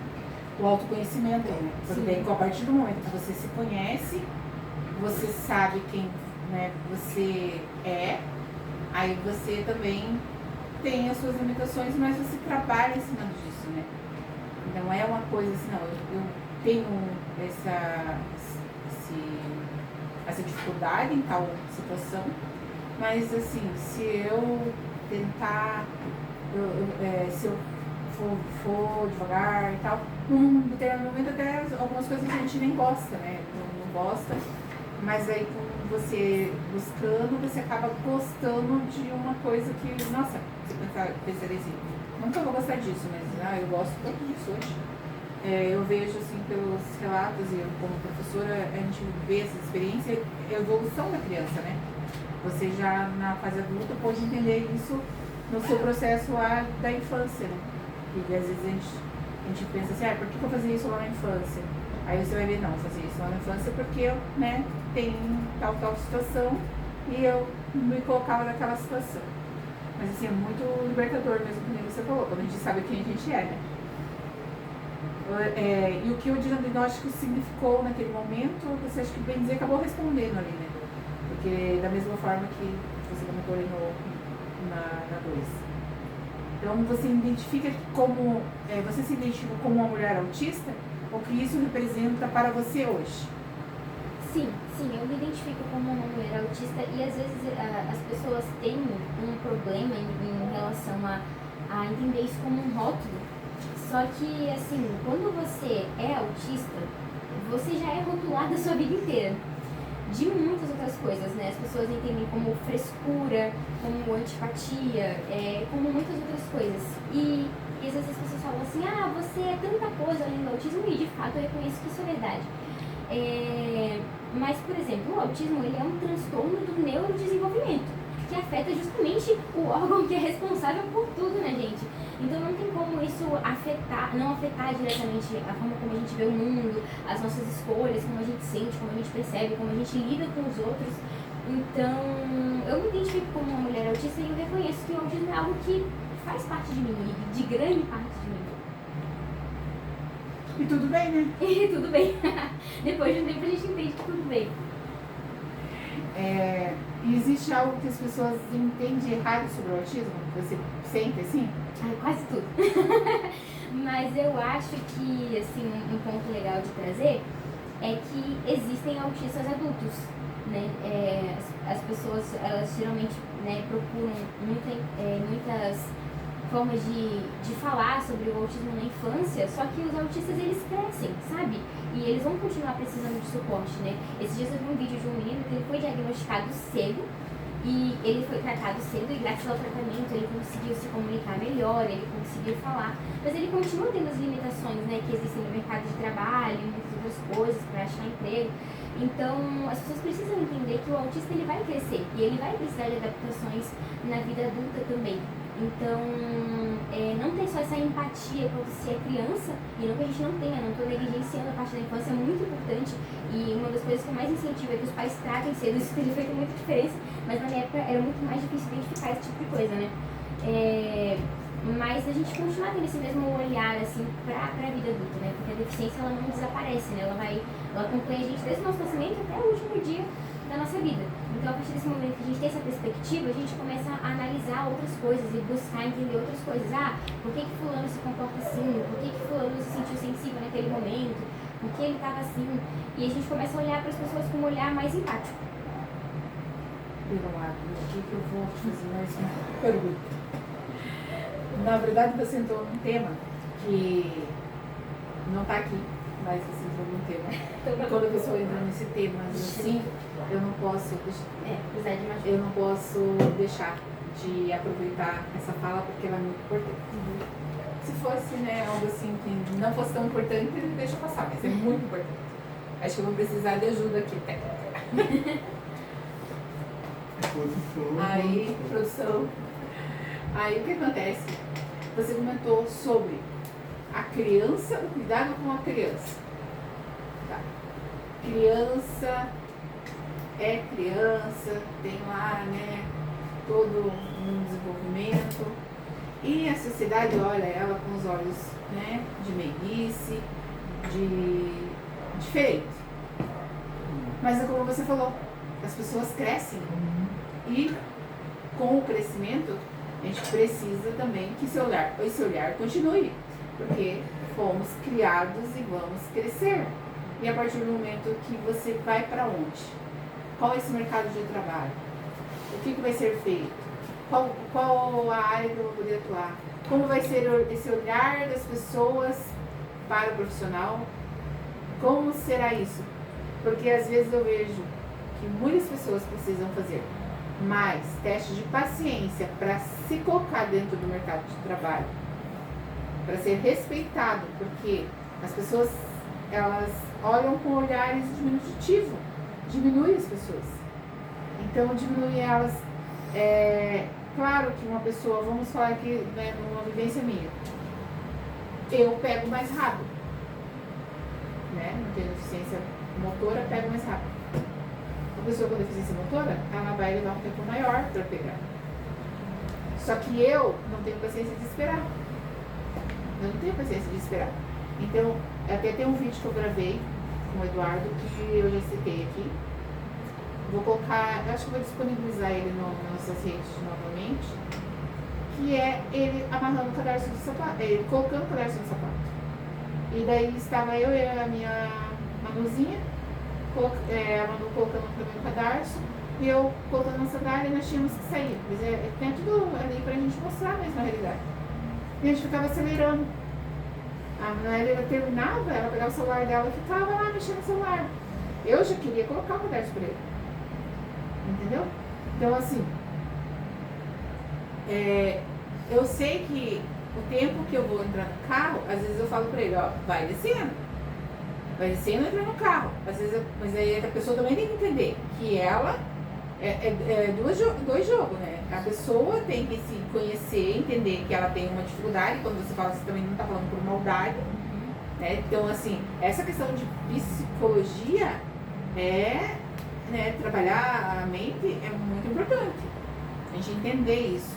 O autoconhecimento, né? Porque a partir do momento que você se conhece, você sabe quem, né, você é, aí você também tem as suas limitações, mas você trabalha em cima disso, né? Não é uma coisa assim, não, eu tenho essa dificuldade em tal situação, mas assim, se eu tentar, se eu for devagar e tal, num determinado momento até algumas coisas a gente nem gosta, né? Não gosta, mas aí com você buscando, você acaba gostando de uma coisa que, nossa, você pensar assim, nunca vou gostar disso, mas eu gosto tanto disso hoje. Eu vejo assim pelos relatos e eu, como professora, a gente vê essa experiência, a evolução da criança, né? Você já na fase adulta pode entender isso no seu processo lá da infância, né? E às vezes a gente pensa assim, por que eu fazia isso lá na infância? Aí você vai ver, não, eu fazia isso lá na infância porque eu, né, tem tal situação e eu me colocava naquela situação. Mas assim, é muito libertador mesmo, como você falou, quando a gente sabe quem a gente é, né? E o que o diagnóstico significou naquele momento, você acha que bem dizer acabou respondendo ali, né? Porque da mesma forma que você comentou ali na 2. Então você identifica como, você se identifica como uma mulher autista, o que isso representa para você hoje? Sim, eu me identifico como uma mulher autista e às vezes as pessoas têm um problema em relação a entender isso como um rótulo. Só que, assim, quando você é autista, você já é rotulado a sua vida inteira. De muitas outras coisas, né? As pessoas entendem como frescura, como antipatia, como muitas outras coisas. E às vezes as pessoas falam assim, você é tanta coisa além do autismo, e de fato eu reconheço que isso é verdade. Mas, por exemplo, o autismo ele é um transtorno do neurodesenvolvimento, que afeta justamente o órgão que é responsável por tudo, né, gente? Então não tem como isso não afetar diretamente a forma como a gente vê o mundo, as nossas escolhas, como a gente sente, como a gente percebe, como a gente lida com os outros. Então, eu me identifico como uma mulher autista e eu reconheço que o autismo é algo que faz parte de mim, de grande parte de mim. E tudo bem, né? E tudo bem. Depois de um tempo a gente entende que tudo bem. E existe algo que as pessoas entendem errado sobre o autismo? Você sente assim? Quase tudo. Mas eu acho que, assim, um ponto legal de trazer é que existem autistas adultos, né? As pessoas, elas geralmente, né, procuram muitas formas de falar sobre o autismo na infância, só que os autistas, eles crescem, sabe? E eles vão continuar precisando de suporte, né? Esses dias eu vi um vídeo de um menino que ele foi diagnosticado cedo, e ele foi tratado cedo e graças ao tratamento ele conseguiu se comunicar melhor, ele conseguiu falar, mas ele continua tendo as limitações, né, que existem no mercado de trabalho, muitas outras coisas para achar emprego. Então as pessoas precisam entender que o autista ele vai crescer e ele vai precisar de adaptações na vida adulta também. Então, não ter só essa empatia quando se é criança, e não que a gente não tenha, não estou negligenciando a parte da infância, é muito importante, e uma das coisas que eu mais incentivo é que os pais tratem cedo, isso teria feito muita diferença, mas na minha época era muito mais difícil identificar esse tipo de coisa, né? Mas a gente continuar tendo esse mesmo olhar, assim, pra vida adulta, né? Porque a deficiência, ela não desaparece, né? Ela acompanha a gente desde o nosso nascimento até o último dia da nossa vida. Então, a partir desse momento que a gente tem essa perspectiva, a gente começa a analisar outras coisas e buscar entender outras coisas. Por que fulano se comporta assim? Por que fulano se sentiu sensível naquele momento? Por que ele estava assim? E a gente começa a olhar para as pessoas com um olhar mais empático. Eduardo, aqui que eu vou te fazer mais uma pergunta. Na verdade, você entrou num tema que não está aqui, mas você entrou num tema. E quando a pessoa entra nesse tema assim, eu não posso deixar de aproveitar essa fala porque ela é muito importante. Se fosse, né, algo assim que não fosse tão importante, deixa passar, mas é muito importante. Acho que eu vou precisar de ajuda aqui, técnica. Aí, produção. Aí o que acontece? Você comentou sobre a criança, o cuidado com a criança. Tá. Criança é criança, tem lá, né, todo um desenvolvimento. E a sociedade olha ela com os olhos, né, de meiguice, de diferente. Mas é como você falou, as pessoas crescem. E com o crescimento, a gente precisa também que esse olhar continue. Porque fomos criados e vamos crescer. E a partir do momento que você vai para onde? Qual é esse mercado de trabalho? O que vai ser feito? Qual a área que eu vou poder atuar? Como vai ser esse olhar das pessoas para o profissional? Como será isso? Porque às vezes eu vejo que muitas pessoas precisam fazer mais testes de paciência para se colocar dentro do mercado de trabalho, para ser respeitado, porque as pessoas, elas olham com olhares diminutivos, diminui as pessoas. Então diminui elas. Claro que uma pessoa, vamos falar aqui, né, numa vivência minha, eu pego mais rápido, né? Não tenho deficiência motora, pego mais rápido. A pessoa com deficiência motora, ela vai levar um tempo maior para pegar. Só que eu não tenho paciência de esperar. Eu não tenho paciência de esperar. Então, até tem um vídeo que eu gravei com o Eduardo, que eu já citei aqui. Vou colocar, acho que vou disponibilizar ele nas nossas redes novamente, que é ele amarrando o cadarço do sapato, ele colocando o cadarço do sapato. E daí estava eu e a minha Manuzinha, a Manu colocando o meu cadarço, e eu colocando na sandália, e nós tínhamos que sair. Mas tem tudo ali pra gente mostrar mesmo a realidade. E a gente ficava acelerando. A Manuela terminava, ela pegava o celular dela e ficava lá mexendo no celular. Eu já queria colocar o cadarço pra ele. Entendeu? Então, assim, eu sei que o tempo que eu vou entrar no carro, às vezes eu falo pra ele, ó, vai descendo e entra no carro. Às vezes mas aí a pessoa também tem que entender que ela dois jogos, né? A pessoa tem que se conhecer, entender que ela tem uma dificuldade, quando você fala, você também não tá falando por maldade, né? Então, assim, essa questão de psicologia trabalhar a mente é muito importante. A gente entender isso.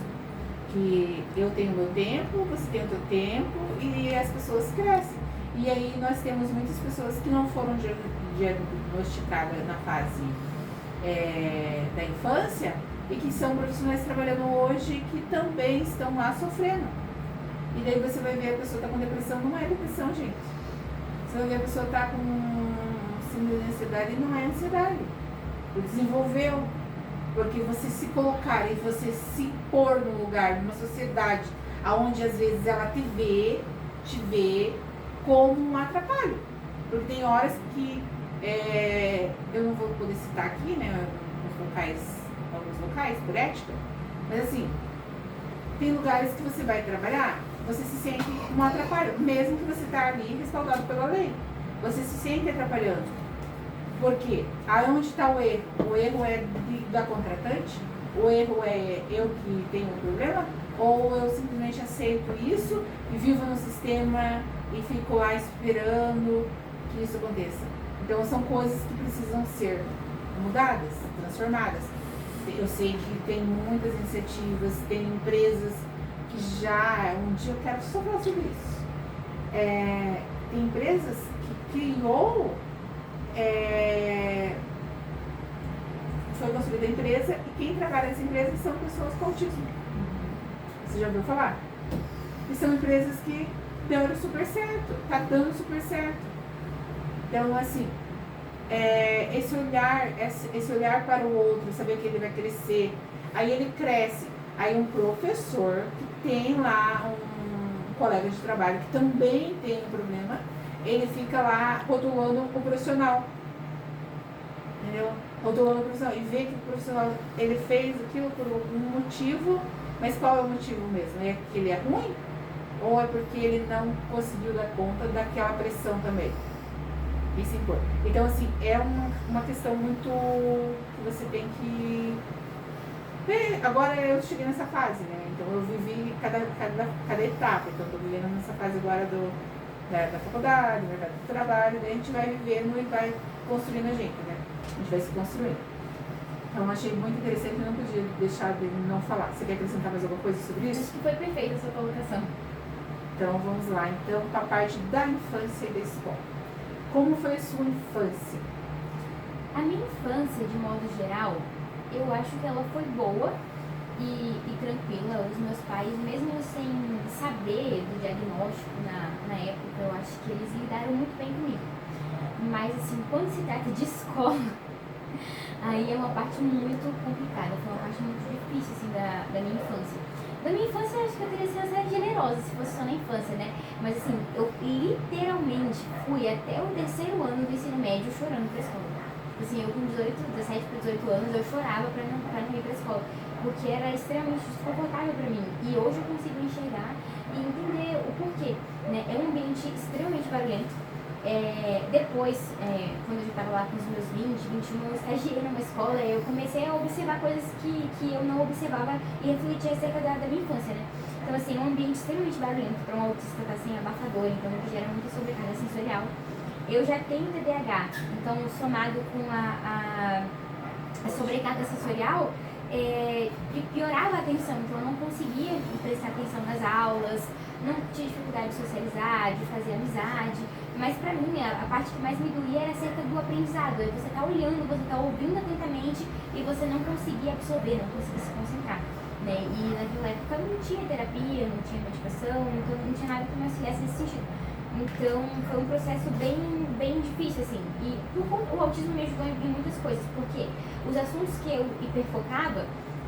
Que eu tenho o meu tempo, você tem o seu tempo e as pessoas crescem. E aí nós temos muitas pessoas que não foram diagnosticadas na fase da infância e que são profissionais trabalhando hoje que também estão lá sofrendo. E daí você vai ver a pessoa está com depressão, não é depressão, gente. Você vai ver a pessoa está com síndrome de ansiedade e não é ansiedade. Desenvolveu, porque você se colocar e você se pôr no lugar de uma sociedade aonde às vezes ela te vê como um atrapalho. Porque tem horas que eu não vou poder citar aqui, né, alguns locais, por ética, mas assim, tem lugares que você vai trabalhar, você se sente um atrapalho, mesmo que você está ali respaldado pela lei. Você se sente atrapalhando. Por quê? Aonde está o erro? O erro é da contratante? O erro é eu que tenho um problema? Ou eu simplesmente aceito isso e vivo no sistema e fico lá esperando que isso aconteça? Então são coisas que precisam ser mudadas, transformadas. Eu sei que tem muitas iniciativas, tem empresas que já, um dia eu quero só falar sobre isso. Tem empresas que criou, foi construída a empresa e quem trabalha nessa empresa são pessoas com autismo. Você já ouviu falar? E são empresas que deram super certo, tá dando super certo. Então, assim, esse olhar para o outro, saber que ele vai crescer, aí ele cresce, aí um professor que tem lá um colega de trabalho que também tem um problema, ele fica lá rotulando o profissional, entendeu? Rotulando o profissional e vê que o profissional, ele fez aquilo por um motivo, mas qual é o motivo mesmo? É que ele é ruim? Ou é porque ele não conseguiu dar conta daquela pressão também? E se impor. Então, assim, é uma questão muito que você tem que ver. Agora eu cheguei nessa fase, né? Então eu vivi cada etapa. Então eu tô vivendo nessa fase agora da faculdade, do mercado do trabalho, daí a gente vai vivendo e vai construindo a gente, né? A gente vai se construindo. Então eu achei muito interessante, eu não podia deixar de não falar. Você quer acrescentar mais alguma coisa sobre isso? Acho que foi perfeita a sua colocação. Então vamos lá, então, para a parte da infância e da escola. Como foi a sua infância? A minha infância, de modo geral, eu acho que ela foi boa e tranquila. Os meus pais, mesmo sem saber do diagnóstico na época, eu acho que eles lidaram muito bem comigo. Mas, assim, quando se trata de escola, aí é uma parte muito complicada, foi uma parte muito difícil, assim, da minha infância. Da minha infância, eu acho que eu teria sido até generosa se fosse só na infância, né? Mas assim, eu literalmente fui até o 3º ano do ensino médio chorando pra escola. Assim, eu com 17 para 18 anos, eu chorava pra não ir pra escola. Porque era extremamente desconfortável pra mim. E hoje eu consigo enxergar e entender o porquê, né? É um ambiente extremamente barulhento. Depois, quando eu já estava lá com os meus 20, 21, eu estagiei numa escola, eu comecei a observar coisas que eu não observava e refletia acerca da minha infância, né? Então, assim, é um ambiente extremamente barulhento para um autista estar sem abafador, então que gera muita sobrecarga sensorial. Eu já tenho TDAH, então somado com a sobrecarga sensorial, piorava a atenção, então eu não conseguia prestar atenção nas aulas, não tinha dificuldade de socializar, de fazer amizade, mas pra mim a parte que mais me doía era acerca do aprendizado. Você tá olhando, você tá ouvindo atentamente e você não conseguia absorver, não conseguia se concentrar, né? E naquela época não tinha terapia, não tinha medicação, então não tinha nada que me auxiliasse nesse sentido. Então foi um processo bem, bem difícil, assim. E o autismo me ajudou em muitas coisas, porque os assuntos que eu hiperfocava,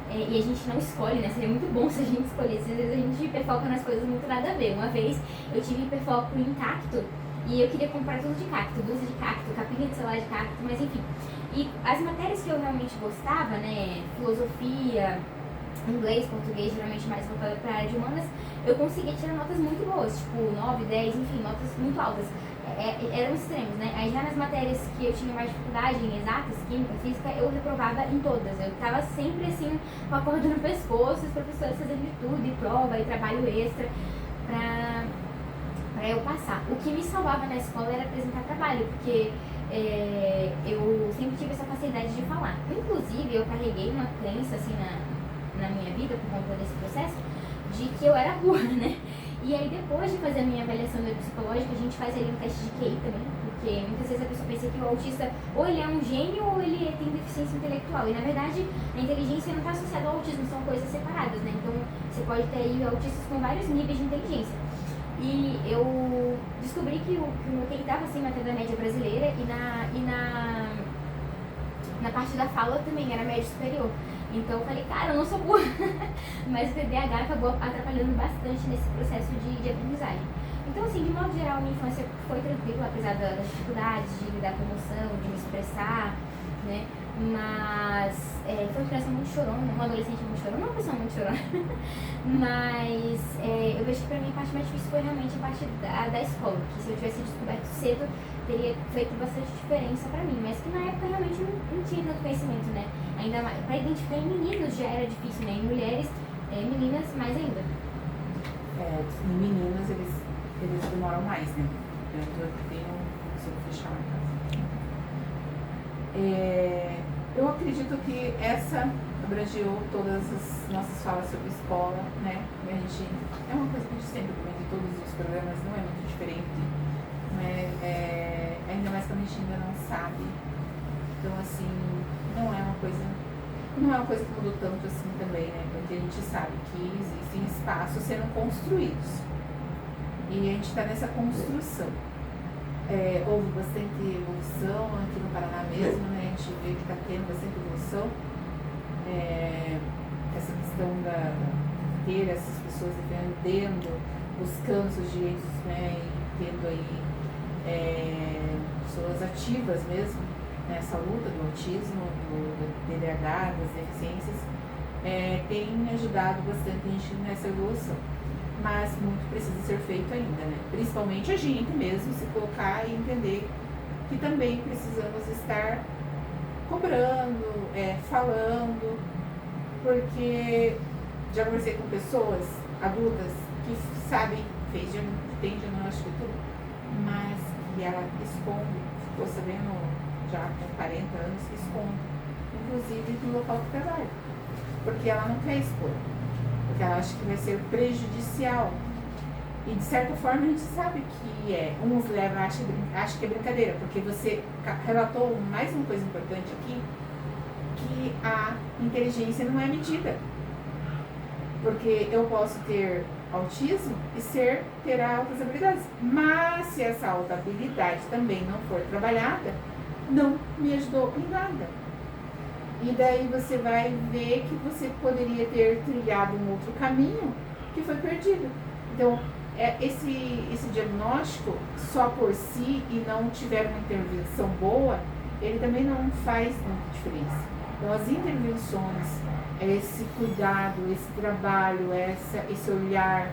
e a gente não escolhe, né? Seria muito bom se a gente escolhesse. Às vezes a gente hiperfoca nas coisas muito nada a ver. Uma vez eu tive hiperfoco em cacto e eu queria comprar tudo de cacto, blusa de cacto, capinha de celular de cacto, mas enfim. E as matérias que eu realmente gostava, né? Filosofia, inglês, português, geralmente mais voltada para a área de humanas, eu conseguia tirar notas muito boas, tipo 9, 10, enfim, notas muito altas. Eram extremos, né? Aí já nas matérias que eu tinha mais dificuldade, em exatas, química, física, eu reprovava em todas. Eu tava sempre assim, com a corda no pescoço, os professores fazendo de tudo, e prova, e trabalho extra, pra eu passar. O que me salvava na escola era apresentar trabalho, porque eu sempre tive essa facilidade de falar. Inclusive, eu carreguei uma crença, assim, na minha vida, por conta desse processo, de que eu era burra, né? E aí depois de fazer a minha avaliação neuropsicológica, a gente faz ali um teste de QI também, porque muitas vezes a pessoa pensa que o autista ou ele é um gênio ou ele tem deficiência intelectual. E na verdade a inteligência não está associada ao autismo, são coisas separadas, né? Então você pode ter aí autistas com vários níveis de inteligência. E eu descobri que o meu QI estava acima até da média brasileira e na parte da fala também era média superior. Então eu falei, cara, eu não sou burra. Mas o TDAH acabou atrapalhando bastante nesse processo de aprendizagem. Então, assim, de modo geral, minha infância foi tranquila, apesar das dificuldades de lidar com emoção, de me expressar, né? Mas foi uma criança muito chorona, uma adolescente muito chorona, uma pessoa muito chorona. Mas eu vejo que pra mim a parte mais difícil foi realmente a parte da escola, que se eu tivesse descoberto cedo, teria feito bastante diferença pra mim, mas que na época realmente não tinha tanto conhecimento, né? Ainda mais, pra identificar em meninos já era difícil, né? Em mulheres, meninas mais ainda. Em meninos eles demoram mais, né? Eu tenho, se eu fechar a casa. Eu acredito que essa abrangiu todas as nossas falas sobre escola, né? E é uma coisa que a gente sempre comenta em todos os programas, não é muito diferente, né? Ainda mais quando a gente ainda não sabe. Então, assim, não é uma coisa que mudou tanto assim também, né? Porque a gente sabe que existem espaços sendo construídos. E a gente está nessa construção. Houve bastante evolução aqui no Paraná mesmo, né? A gente vê que está tendo bastante evolução. Essa questão da ter essas pessoas defendendo, buscando seus direitos, né? E tendo aí pessoas ativas mesmo nessa luta do autismo, do TDAH, das deficiências, tem ajudado bastante a gente nessa evolução. Mas muito precisa ser feito ainda, né? Principalmente a gente mesmo se colocar e entender que também precisamos estar cobrando, falando, porque já conversei com pessoas adultas que sabem, tem diagnóstico e tudo, mas que ela esconde, ficou sabendo já com 40 anos, esconde, inclusive no local de trabalho, porque ela não quer expor. Porque ela acha que vai ser prejudicial. E de certa forma a gente sabe que uns levam, acha que é brincadeira, porque você relatou mais uma coisa importante aqui, que a inteligência não é medida. Porque eu posso ter autismo e ter altas habilidades. Mas se essa alta habilidade também não for trabalhada, não me ajudou em nada. E daí você vai ver que você poderia ter trilhado um outro caminho que foi perdido. Então, esse diagnóstico só por si e não tiver uma intervenção boa, ele também não faz muita diferença. Então, as intervenções, esse cuidado, esse trabalho, esse olhar,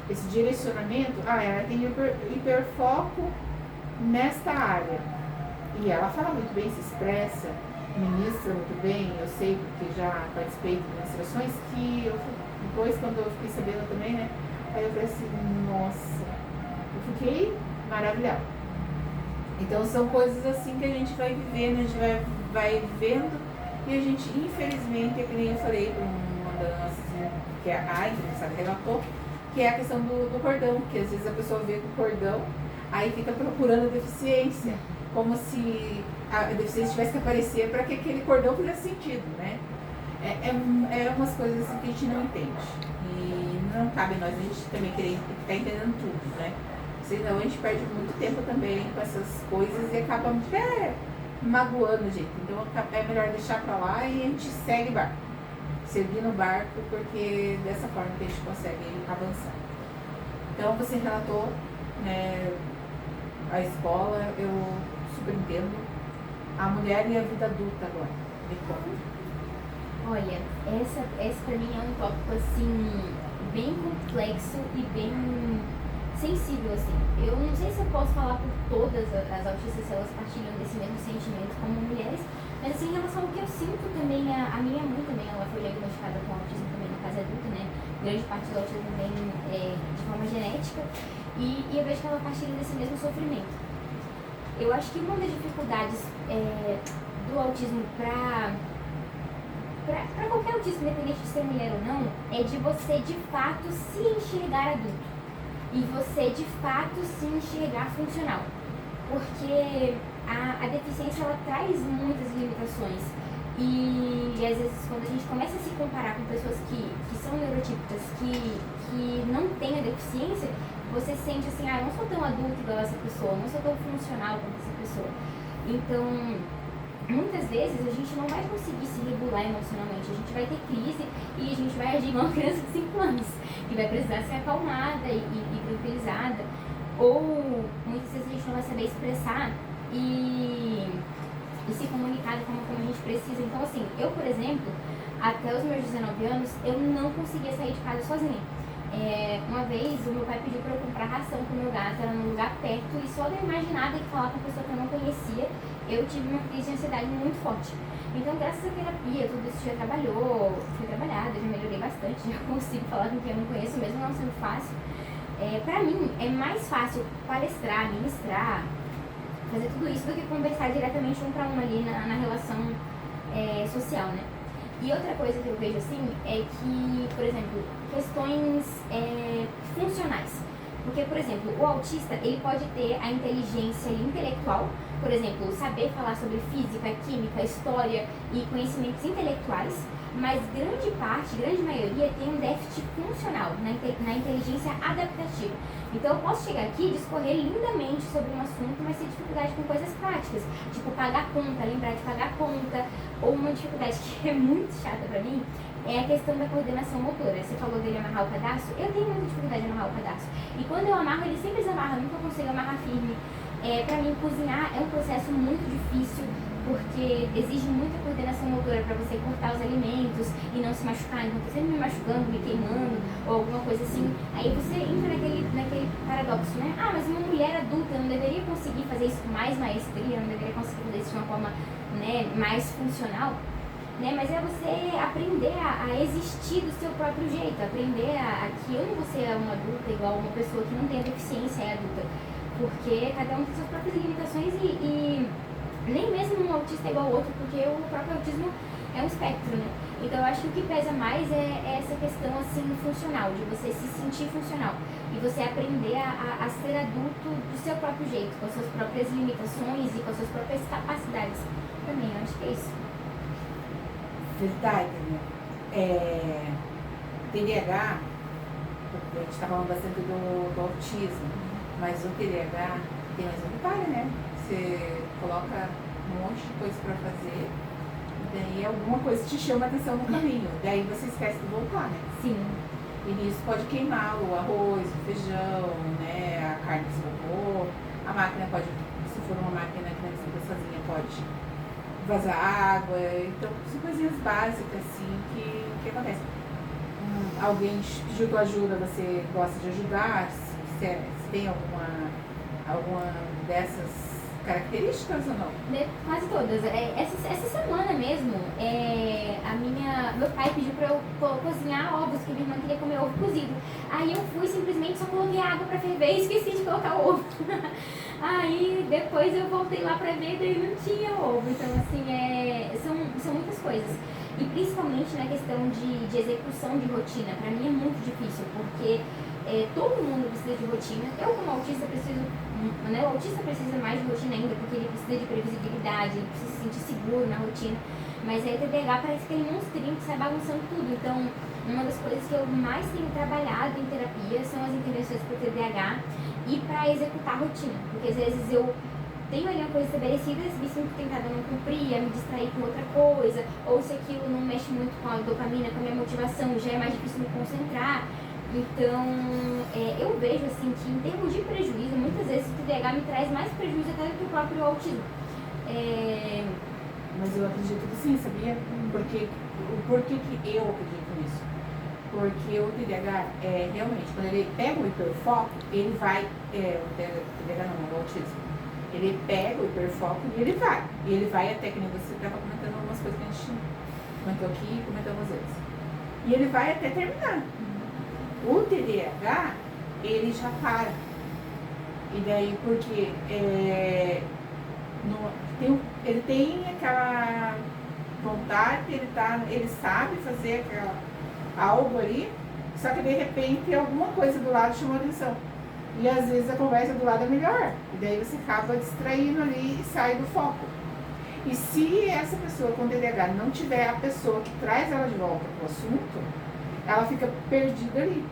esse direcionamento, ela tem hiperfoco nesta área. E ela fala muito bem, se expressa, ministra muito bem, eu sei porque já participei de ministrações que depois quando eu fiquei sabendo também, né, aí eu falei assim, nossa, eu fiquei maravilhada. Então são coisas assim que a gente vai vivendo, a gente vai vendo e a gente infelizmente, é que nem eu falei para uma das nossas, que a entrevistada relatou, que é a questão do cordão, que às vezes a pessoa vê com o cordão, aí fica procurando a deficiência, como se a deficiência tivesse que aparecer para que aquele cordão fizesse sentido, né? Umas coisas assim que a gente não entende. E não cabe nós, a gente também querer ficar entendendo tudo, né? Senão a gente perde muito tempo também com essas coisas e acaba até magoando a gente. Então é melhor deixar pra lá e a gente segue o barco. Seguir no barco, porque dessa forma que a gente consegue avançar. Então você relatou, né, a escola, eu super entendo. A mulher e a vida adulta agora. Me conta. Olha, essa pra mim é um tópico assim, bem complexo e bem sensível, assim. Eu não sei se eu posso falar por todas as autistas, se elas partilham desse mesmo sentimento como mulheres, mas assim, em relação ao que eu sinto também, a minha mãe também, ela foi diagnosticada com autismo também na fase adulta, né? Grande parte do autismo vem de forma genética e eu vejo que ela partilha desse mesmo sofrimento. Eu acho que uma das dificuldades do autismo para qualquer autista, independente de ser mulher ou não, é de você de fato se enxergar adulto e você de fato se enxergar funcional, porque a deficiência ela traz muitas limitações e às vezes quando a gente começa a se comparar com pessoas que são neurotípicas, que não têm a deficiência, você sente assim, eu não sou tão adulto igual essa pessoa, eu não sou tão funcional quanto essa pessoa. Então, muitas vezes a gente não vai conseguir se regular emocionalmente, a gente vai ter crise e a gente vai agir igual uma criança de 5 anos, que vai precisar ser acalmada e tranquilizada, ou muitas vezes a gente não vai saber expressar e se comunicar da forma como a gente precisa. Então assim, eu por exemplo, até os meus 19 anos, eu não conseguia sair de casa sozinha. Uma vez o meu pai pediu para eu comprar ração pro meu gato, era num lugar perto, e só de eu imaginar ter que falar com uma pessoa que eu não conhecia, eu tive uma crise de ansiedade muito forte. Então, graças à terapia, tudo isso já fui trabalhada, já melhorei bastante, já consigo falar com quem eu não conheço, mesmo não sendo fácil. Pra mim, é mais fácil palestrar, ministrar, fazer tudo isso do que conversar diretamente um para um ali na relação social, né? E outra coisa que eu vejo assim é que, por exemplo, questões funcionais. Porque, por exemplo, o autista, ele pode ter a inteligência intelectual, por exemplo, saber falar sobre física, química, história e conhecimentos intelectuais, mas grande maioria tem um déficit funcional na inteligência adaptativa. Então eu posso chegar aqui e discorrer lindamente sobre um assunto, mas ter dificuldade com coisas práticas, tipo pagar conta, lembrar de pagar conta, ou uma dificuldade que é muito chata pra mim, é a questão da coordenação motora. Você falou dele amarrar o cadastro, eu tenho muita dificuldade de amarrar o cadastro. E quando eu amarro, ele sempre desamarra, eu nunca consigo amarrar firme. Pra mim, cozinhar é um processo muito difícil, porque exige muita coordenação motora para você cortar os alimentos e não se machucar. Então, tô sempre me machucando, me queimando, ou alguma coisa assim. Aí você entra naquele paradoxo, né? Ah, mas uma mulher adulta não deveria conseguir fazer isso com mais maestria, não deveria conseguir fazer isso de uma forma, né, mais funcional? Né? Mas é você aprender a existir do seu próprio jeito, aprender que eu não vou ser uma adulta igual uma pessoa que não tem a deficiência adulta, porque cada um tem suas próprias limitações e nem mesmo um autista é igual ao outro, porque o próprio autismo é um espectro, né? Então eu acho que o que pesa mais é essa questão assim funcional, de você se sentir funcional e você aprender a ser adulto do seu próprio jeito, com as suas próprias limitações e com as suas próprias capacidades também. Eu acho que é isso. Verdade, né? TDAH, a gente está falando bastante do autismo, mas o TDAH tem mais um detalhe, né? Você coloca um monte de coisa para fazer, e daí alguma coisa te chama a atenção no caminho, daí você esquece de voltar, né? Sim. E nisso pode queimar o arroz, o feijão, né? A carne que você colocou, a máquina pode, se for uma máquina que não é sozinha, pode vazar água. Então são coisinhas básicas assim que acontecem. Alguém pediu tua ajuda, você gosta de ajudar, se tem alguma dessas características ou não? Quase todas. Essa semana mesmo, meu pai pediu pra eu cozinhar ovos, que minha irmã queria comer ovo cozido. Aí eu fui, simplesmente só coloquei água pra ferver e esqueci de colocar o ovo. Aí depois eu voltei lá pra ver e daí não tinha ovo. Então assim, são muitas coisas. E principalmente na questão de execução de rotina, pra mim é muito difícil, porque todo mundo precisa de rotina. Eu como autista preciso, né, o autista precisa mais de rotina ainda, porque ele precisa de previsibilidade, ele precisa se sentir seguro na rotina. Mas aí o TDAH parece que ele monstrinho que sai bagunçando tudo. Então, uma das coisas que eu mais tenho trabalhado em terapia são as intervenções para o TDAH e para executar a rotina. Porque às vezes eu tenho ali uma coisa estabelecida, me sinto tentada a não cumprir, a me distrair com outra coisa, ou se aquilo não mexe muito com a dopamina, com a minha motivação, já é mais difícil me concentrar. Então, eu vejo assim que em termos de prejuízo, muitas vezes o TDAH me traz mais prejuízo até do que o próprio autismo. Mas eu acredito que sim, sabia? Porque que eu acredito nisso? Porque o TDAH, realmente, quando ele pega o hiperfoco, ele vai, o TDAH não, o autismo, ele pega o hiperfoco e ele vai. E ele vai até, que nem você estava comentando algumas coisas que a gente comentou aqui e comentou algumas vezes. E ele vai até terminar. O TDAH, ele já para. E daí, porque ele tem aquela vontade, ele sabe fazer algo ali, só que de repente alguma coisa do lado chamou a atenção. E às vezes a conversa do lado é melhor. E daí você acaba distraindo ali e sai do foco. E se essa pessoa com TDAH não tiver a pessoa que traz ela de volta para o assunto, ela fica perdida ali.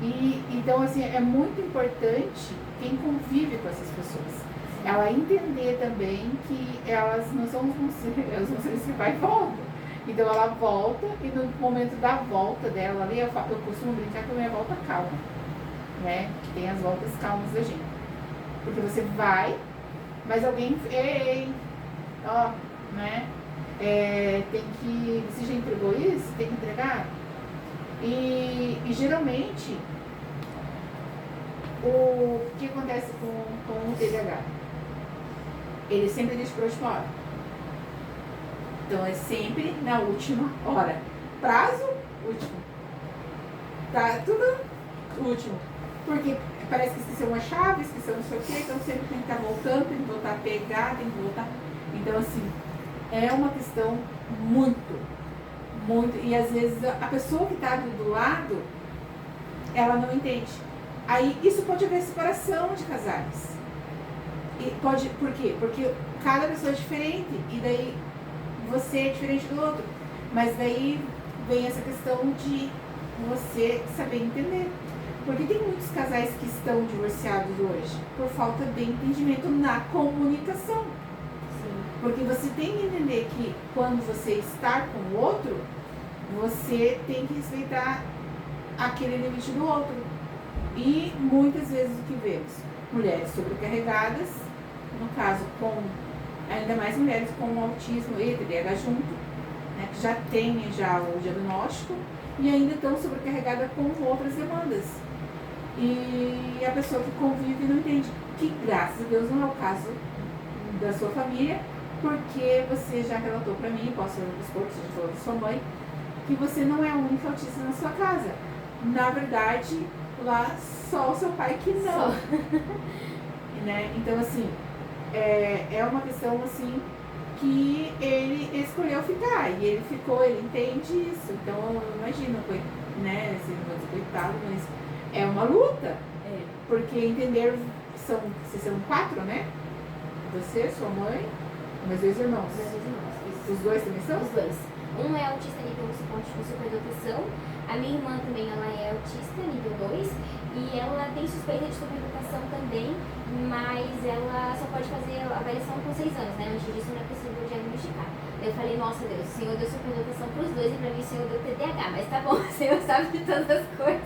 E então, assim, é muito importante quem convive com essas pessoas. Ela entender também que elas não são elas vão ser que vai e volta. Então ela volta e no momento da volta dela ali, eu costumo brincar que a minha volta calma, né? Tem as voltas calmas da gente. Porque você vai, mas alguém, ei, ó, né? Tem que, você já entregou isso? Tem que entregar? E geralmente, o que acontece com o TDAH? Ele sempre deixa para a última hora. Então é sempre na última hora. Prazo, último. Tá tudo último. Porque parece que esqueceu uma chave, esqueceu não sei o quê, então sempre tem que estar voltando, tem que voltar a pegar, tem que voltar. Então assim, é uma questão muito. E às vezes a pessoa que está do lado, ela não entende. Aí isso pode haver separação de casais. Por quê? Porque cada pessoa é diferente e daí você é diferente do outro. Mas daí vem essa questão de você saber entender. Porque tem muitos casais que estão divorciados hoje por falta de entendimento na comunicação. Porque você tem que entender que quando você está com o outro, você tem que respeitar aquele limite do outro. E muitas vezes o que vemos? Mulheres sobrecarregadas, no caso ainda mais mulheres com autismo e TDAH junto, né, que já têm o diagnóstico e ainda estão sobrecarregadas com outras demandas. E a pessoa que convive não entende. Que graças a Deus não é o caso da sua família, porque você já relatou para mim, posso expor, você já falou da sua mãe, que você não é a única autista na sua casa. Na verdade, lá só o seu pai que não. Né? Então, assim, é uma questão assim que ele escolheu ficar e ele ficou, ele entende isso. Então, imagina, né? Assim, não vou dizer coitado, mas é uma luta. Porque entender, vocês são 4, né? Você, sua mãe, mais 2 irmãos. Os 2 também são? Os 2. Um é autista nível suporte com superdotação. A minha irmã também, ela é autista nível 2 e ela tem suspeita de superdotação também, mas ela só pode fazer a avaliação com 6 anos, né? Antes disso não é possível diagnosticar. Eu falei, nossa Deus, o Senhor deu superdotação para os 2 e para mim o Senhor deu TDAH, mas tá bom, o Senhor sabe de todas as coisas.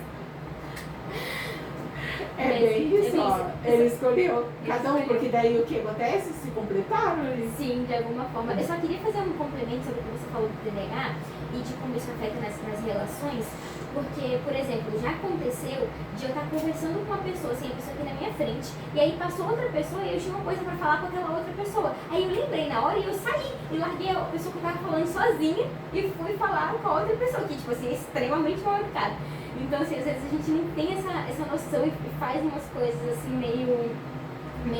Bem isso, ó. Ele escolheu cada um, porque daí o que acontece? Se completaram eles. Sim, de alguma forma. Eu só queria fazer um complemento sobre o que você falou do TDAH e de como isso afeta nas relações, porque, por exemplo, já aconteceu de eu estar conversando com uma pessoa, assim, a pessoa aqui na minha frente, e aí passou outra pessoa e eu tinha uma coisa pra falar com aquela outra pessoa. Aí eu lembrei na hora e eu saí e larguei a pessoa que eu tava falando sozinha e fui falar com a outra pessoa, que, tipo assim, é extremamente mal educada. Então, assim, às vezes a gente não tem essa noção e faz umas coisas assim meio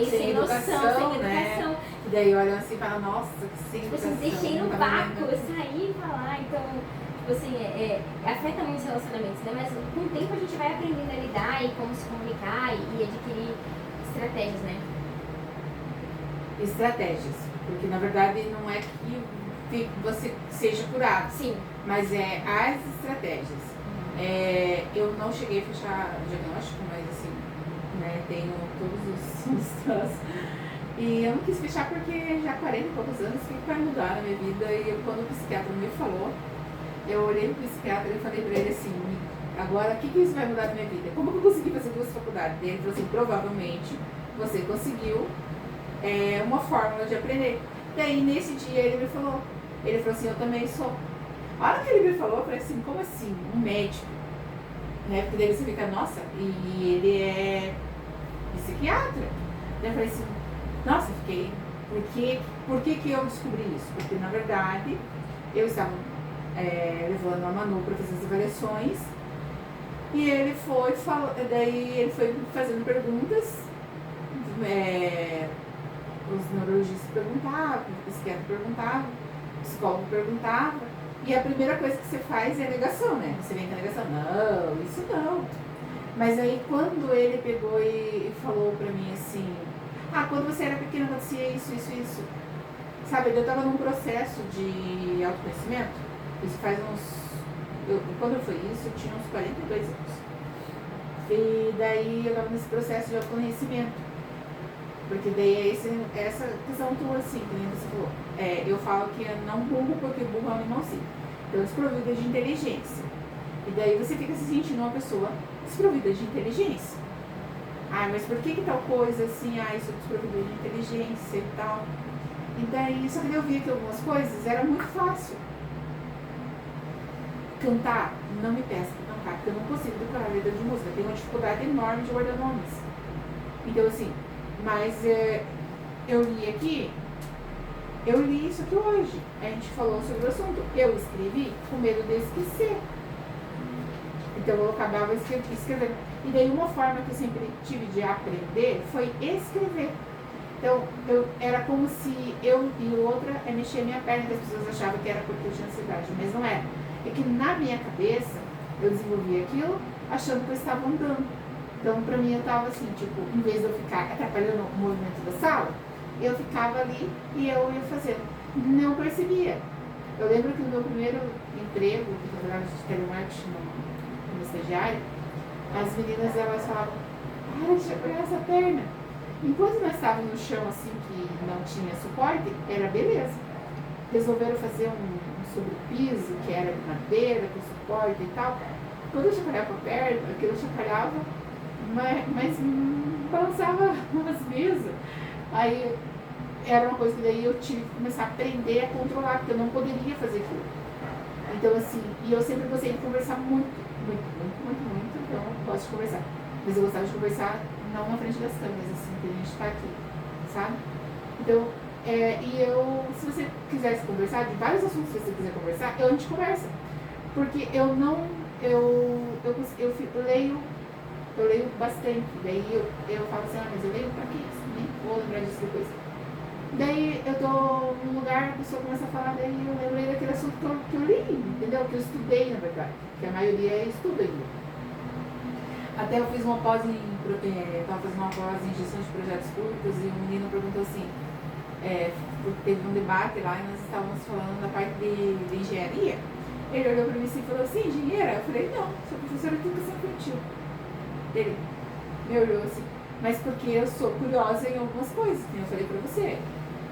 sem noção, sem educação. Né? E daí olham assim e falam, nossa, que sem educação. Tipo assim, deixei no vácuo, eu saí e falar, então, tipo assim, afeta muito os relacionamentos, né? Mas com o tempo a gente vai aprendendo a lidar e como se comunicar e adquirir estratégias, né? Estratégias, porque na verdade não é que você seja curado. Sim. Mas é as estratégias. Eu não cheguei a fechar o diagnóstico, mas assim, né, tenho todos os traços. E eu não quis fechar porque já há 40 e poucos anos, o que vai mudar na minha vida? E quando o psiquiatra me falou, eu olhei pro psiquiatra e falei pra ele assim, agora o que isso vai mudar na minha vida? Como que eu consegui fazer 2 faculdades? Ele falou assim, provavelmente você conseguiu uma fórmula de aprender. Daí nesse dia ele falou assim, eu também sou. A hora que ele me falou, eu falei assim, como assim? Um médico? Né? Porque daí você fica, nossa, e ele é psiquiatra. Daí eu falei assim, nossa, fiquei, por que eu descobri isso? Porque na verdade, eu estava levando a Manu para fazer as avaliações e ele foi fazendo perguntas, os neurologistas perguntavam, o psiquiatra perguntava, o psicólogo perguntava. E a primeira coisa que você faz é a negação, né? Você vem com a negação, não, isso não. Mas aí quando ele pegou e falou pra mim assim, quando você era pequena acontecia isso. Sabe, eu tava num processo de autoconhecimento, isso faz quando foi isso, eu tinha uns 42 anos. E daí eu tava nesse processo de autoconhecimento. Porque daí é essa questão tua, assim, que nem você falou. Eu falo que é não burro, porque burro é um animal sim. Então, desprovida de inteligência. E daí você fica se sentindo uma pessoa desprovida de inteligência. Ah, mas por que tal coisa assim? Ah, isso é desprovida de inteligência e tal. E daí, só que eu via que algumas coisas era muito fácil. Cantar, não me peça pra cantar, porque eu não consigo decorar a letra de música. Tenho uma dificuldade enorme de guardar nomes. Então, assim, mas eu li aqui, eu li isso aqui hoje. A gente falou sobre o assunto. Eu escrevi com medo de esquecer. Então eu acabava escrevendo. E daí uma forma que eu sempre tive de aprender foi escrever. Então era como se eu e outra mexer minha perna, que as pessoas achavam que era porque eu tinha ansiedade, mas não era. É que na minha cabeça eu desenvolvia aquilo achando que eu estava andando. Então pra mim eu estava assim, tipo, em vez de eu ficar atrapalhando o movimento da sala, eu ficava ali e eu ia fazendo. Não percebia. Eu lembro que no meu primeiro emprego, que eu trabalhava de telemarketing como estagiária, as meninas elas falavam, deixa eu pegar essa perna. Enquanto nós estávamos no chão assim, que não tinha suporte, era beleza. Resolveram fazer um sobrepiso, que era de madeira, com suporte e tal. Quando eu chacoalhava a perna, aquilo chacoalhava, mas balançava umas mesas. Aí era uma coisa que daí eu tive que começar a aprender a controlar, porque eu não poderia fazer aquilo. Então assim, e eu sempre gostei de conversar muito, então eu gosto de conversar. Mas eu gostava de conversar não na frente das câmeras, assim, que a gente está aqui, sabe? Então, se você quisesse conversar, de vários assuntos que você quiser conversar, a gente conversa. Porque eu leio bastante, daí eu falo assim, mas eu leio pra quê? Nem vou lembrar disso depois. Daí eu tô num lugar, a pessoa começa a falar, daí eu lembrei daquele assunto que eu li, entendeu? Que eu estudei, na verdade, que a maioria estuda ainda. Até eu fiz uma pós estava fazendo uma pós em gestão de projetos públicos e um menino perguntou assim, teve um debate lá e nós estávamos falando da parte de engenharia. Ele olhou para mim assim e falou assim, engenheira? Eu falei, não, sou professora de educação infantil. Ele me olhou assim, mas porque eu sou curiosa em algumas coisas, como eu falei para você.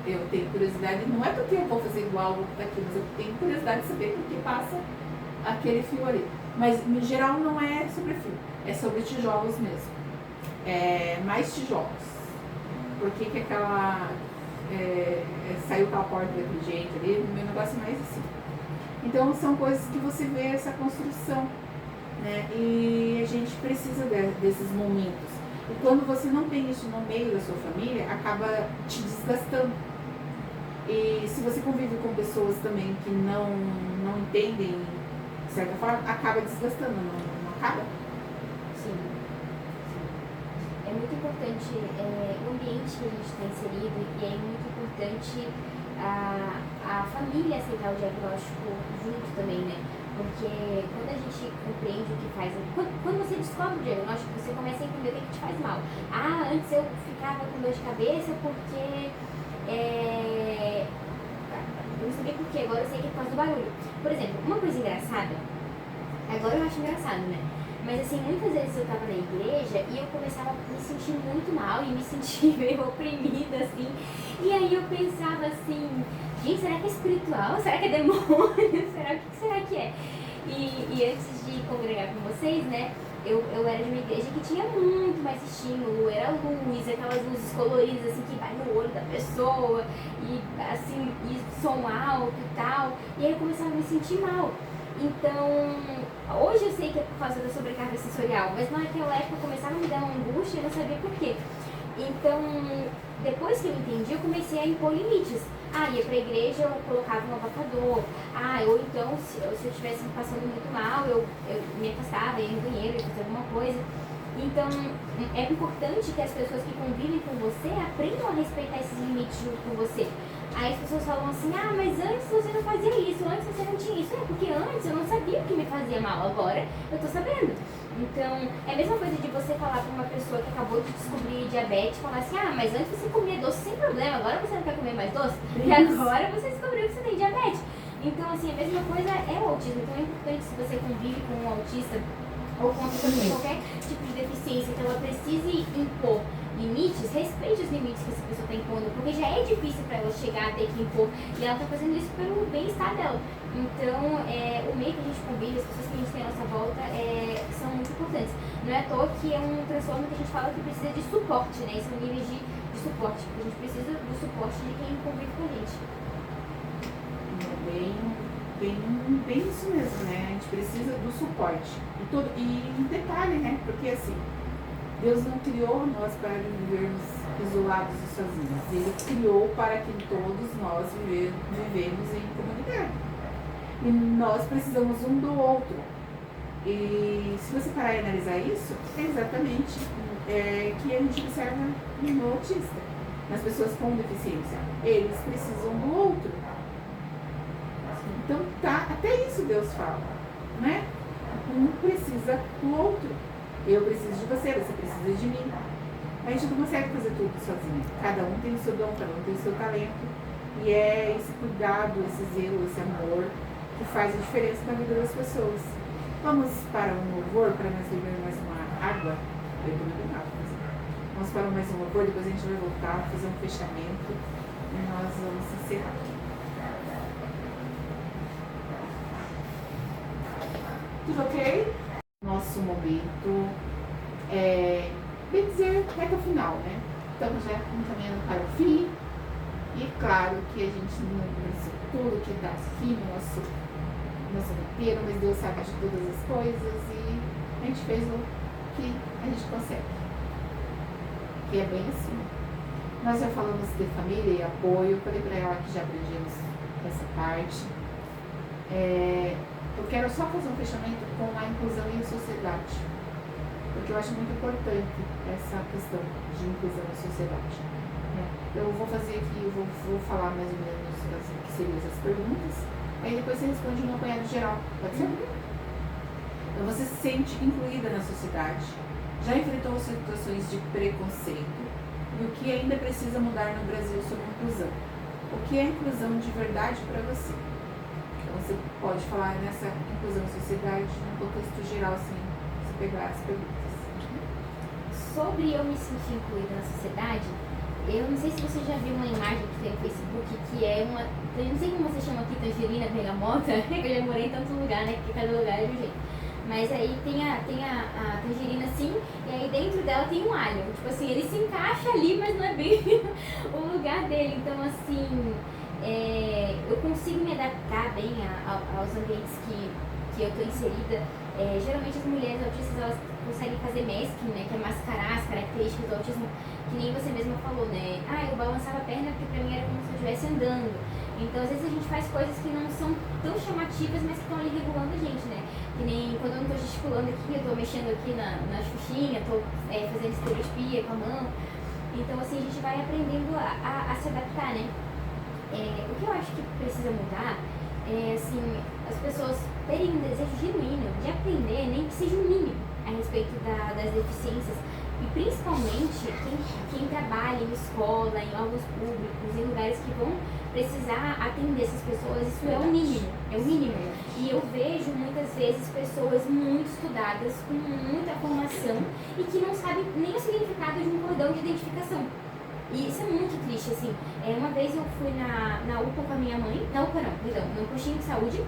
Eu tenho curiosidade, não é porque eu vou fazer igual o que está aqui, mas eu tenho curiosidade de saber por que passa aquele fio ali. Mas, no geral, não é sobre fio, é sobre tijolos mesmo. Mais tijolos. Por que aquela... saiu aquela porta daquele jeito ali, o meu negócio é mais assim. Então, são coisas que você vê essa construção, né? E a gente precisa desses momentos. E quando você não tem isso no meio da sua família, acaba te desgastando. E se você convive com pessoas também que não entendem, de certa forma, acaba desgastando, não acaba? Sim. É muito importante o ambiente que a gente está inserido e é muito importante a família aceitar o diagnóstico junto também, né? Porque quando a gente compreende o que faz, quando você descobre o diagnóstico, você começa a entender o que te faz mal. Antes eu ficava com dor de cabeça porque eu não sabia por quê, agora eu sei que é por causa do barulho. Por exemplo, uma coisa engraçada, agora eu acho engraçado, né? Mas assim, muitas vezes eu tava na igreja e eu começava a me sentir muito mal e me sentir meio oprimida, assim. E aí eu pensava assim, gente, será que é espiritual? Será que é demônio? O que será que é? E antes de congregar com vocês, né, eu era de uma igreja que tinha muito mais estímulo, era luz, aquelas luzes coloridas assim que vai no olho da pessoa, e assim, e som alto e tal. E aí eu começava a me sentir mal. Então, hoje eu sei que é por causa da sobrecarga sensorial, mas naquela época começava a me dar uma angústia e eu não sabia por quê. Então, depois que eu entendi, eu comecei a impor limites. Ia pra igreja, eu colocava um abafador. Ou então, se eu estivesse passando muito mal, eu me afastava, ia no banheiro, ia fazer alguma coisa. Então, é importante que as pessoas que convivem com você aprendam a respeitar esses limites junto com você. Aí as pessoas falam assim, mas antes você não fazia isso, antes você não tinha isso. Porque antes eu não sabia o que me fazia mal, agora eu tô sabendo. Então, é a mesma coisa de você falar pra uma pessoa que acabou de descobrir diabetes, falar assim, mas antes você comia doce sem problema, agora você não quer comer mais doce? E agora você descobriu que você tem diabetes. Então, assim, a mesma coisa é o autismo. Então é importante, se você convive com um autista, ou contra qualquer tipo de deficiência que ela precise impor limites, respeite os limites que essa pessoa está impondo, porque já é difícil para ela chegar a ter que impor, e ela está fazendo isso pelo bem-estar dela. Então, o meio que a gente convive, as pessoas que a gente tem à nossa volta, são muito importantes. Não é à toa que é um transtorno que a gente fala que precisa de suporte, né? São níveis de suporte, porque a gente precisa do suporte de quem convive com a gente. Bem isso mesmo, né? A gente precisa do suporte. E um detalhe, né? Porque assim, Deus não criou nós para vivermos isolados e sozinhos. Ele criou para que todos nós vivemos em comunidade. E nós precisamos um do outro. E se você parar e analisar isso, é exatamente que a gente observa no autista, nas pessoas com deficiência. Eles precisam do outro. Então, até isso Deus fala, né? Um precisa do outro. Eu preciso de você, você precisa de mim. A gente não consegue fazer tudo sozinho. Cada um tem o seu dom, cada um tem o seu talento. E é esse cuidado, esse zelo, esse amor que faz a diferença na vida das pessoas. Vamos para um louvor, para nós beber mais uma água. Eu estou bebendo água. Vamos para mais um louvor, depois a gente vai voltar, fazer um fechamento e nós vamos encerrar. Tudo ok? Nosso momento bem dizer, reta final, né? Estamos já caminhando para o fim. E claro que a gente não conhece tudo que dá fim no nosso roteiro, mas Deus sabe de todas as coisas e a gente fez o que a gente consegue. Que é bem assim. Nós já falamos de família e apoio, falei para ela que já aprendemos essa parte. Eu quero só fazer um fechamento com a inclusão e a sociedade, porque eu acho muito importante essa questão de inclusão e sociedade. Eu vou fazer aqui, eu vou falar mais ou menos o que seriam as perguntas, aí depois você responde um apanhado geral, pode ser? Então você se sente incluída na sociedade, já enfrentou situações de preconceito, e o que ainda precisa mudar no Brasil sobre inclusão? O que é inclusão de verdade para você? Você pode falar nessa inclusão em sociedade, no contexto geral, assim, se pegar as perguntas. Sobre eu me sentir incluída na sociedade, eu não sei se você já viu uma imagem que tem no Facebook, que é uma, eu não sei como você chama aqui, tangerina bergamota, eu já morei em tanto lugar, né, porque cada lugar é de um jeito. Mas aí tem a tangerina assim, e aí dentro dela tem um alho. Tipo assim, ele se encaixa ali, mas não é bem o lugar dele. Então assim, eu consigo me adaptar bem aos ambientes que eu estou inserida. Geralmente as mulheres autistas, elas conseguem fazer masking, né, que é mascarar as características do autismo, que nem você mesma falou, né? Eu balançava a perna porque pra mim era como se eu estivesse andando. Então às vezes a gente faz coisas que não são tão chamativas, mas que estão ali regulando a gente, né? Que nem quando eu não estou gesticulando aqui, eu estou mexendo aqui na xuxinha, estou fazendo estereotipia com a mão. Então assim, a gente vai aprendendo a se adaptar, né? O que eu acho que precisa mudar é, assim, as pessoas terem um desejo genuíno de aprender, nem que seja um mínimo, a respeito das deficiências. E principalmente quem trabalha em escola, em órgãos públicos, em lugares que vão precisar atender essas pessoas, isso é o mínimo, é o mínimo. E eu vejo muitas vezes pessoas muito estudadas, com muita formação, e que não sabem nem o significado de um cordão de identificação. E isso é muito triste, assim. Uma vez eu fui na UPA com a minha mãe, no postinho de saúde,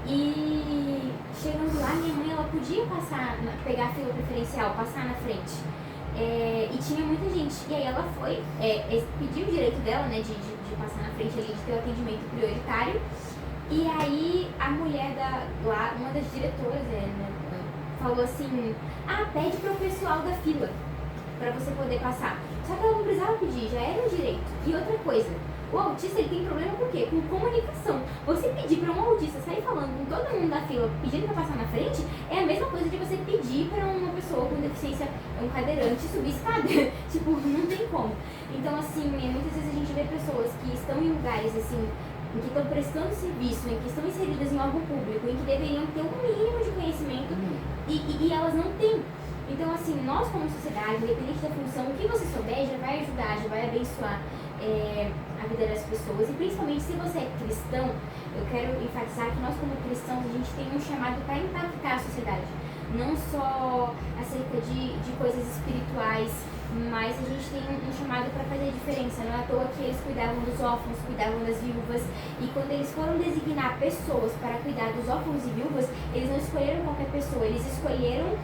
e chegando lá, minha mãe, ela podia pegar a fila preferencial, passar na frente. E tinha muita gente. E aí ela foi, pediu o direito dela, né, de passar na frente ali, de ter o atendimento prioritário. E aí a mulher lá, uma das diretoras, falou assim, pede pro pessoal da fila pra você poder passar. Só que ela não precisava pedir, já era um direito. E outra coisa, o autista ele tem problema por quê? Com comunicação. Você pedir para um autista sair falando com todo mundo da fila, pedindo para passar na frente, é a mesma coisa de você pedir para uma pessoa com deficiência, um cadeirante, subir escada. Tipo, não tem como. Então, assim, muitas vezes a gente vê pessoas que estão em lugares, assim, em que estão prestando serviço, em que estão inseridas em órgão público, em que deveriam ter um mínimo de conhecimento e elas não têm. Então, assim, nós como sociedade, independente da função, o que você souber já vai ajudar, já vai abençoar a vida das pessoas. E principalmente se você é cristão, eu quero enfatizar que nós como cristãos, a gente tem um chamado para impactar a sociedade. não só acerca de coisas espirituais, mas a gente tem um chamado para fazer a diferença. Não é à toa que eles cuidavam dos órfãos, cuidavam das viúvas, e quando eles foram designar pessoas para cuidar dos órfãos e viúvas, eles não escolheram qualquer pessoa, eles escolheram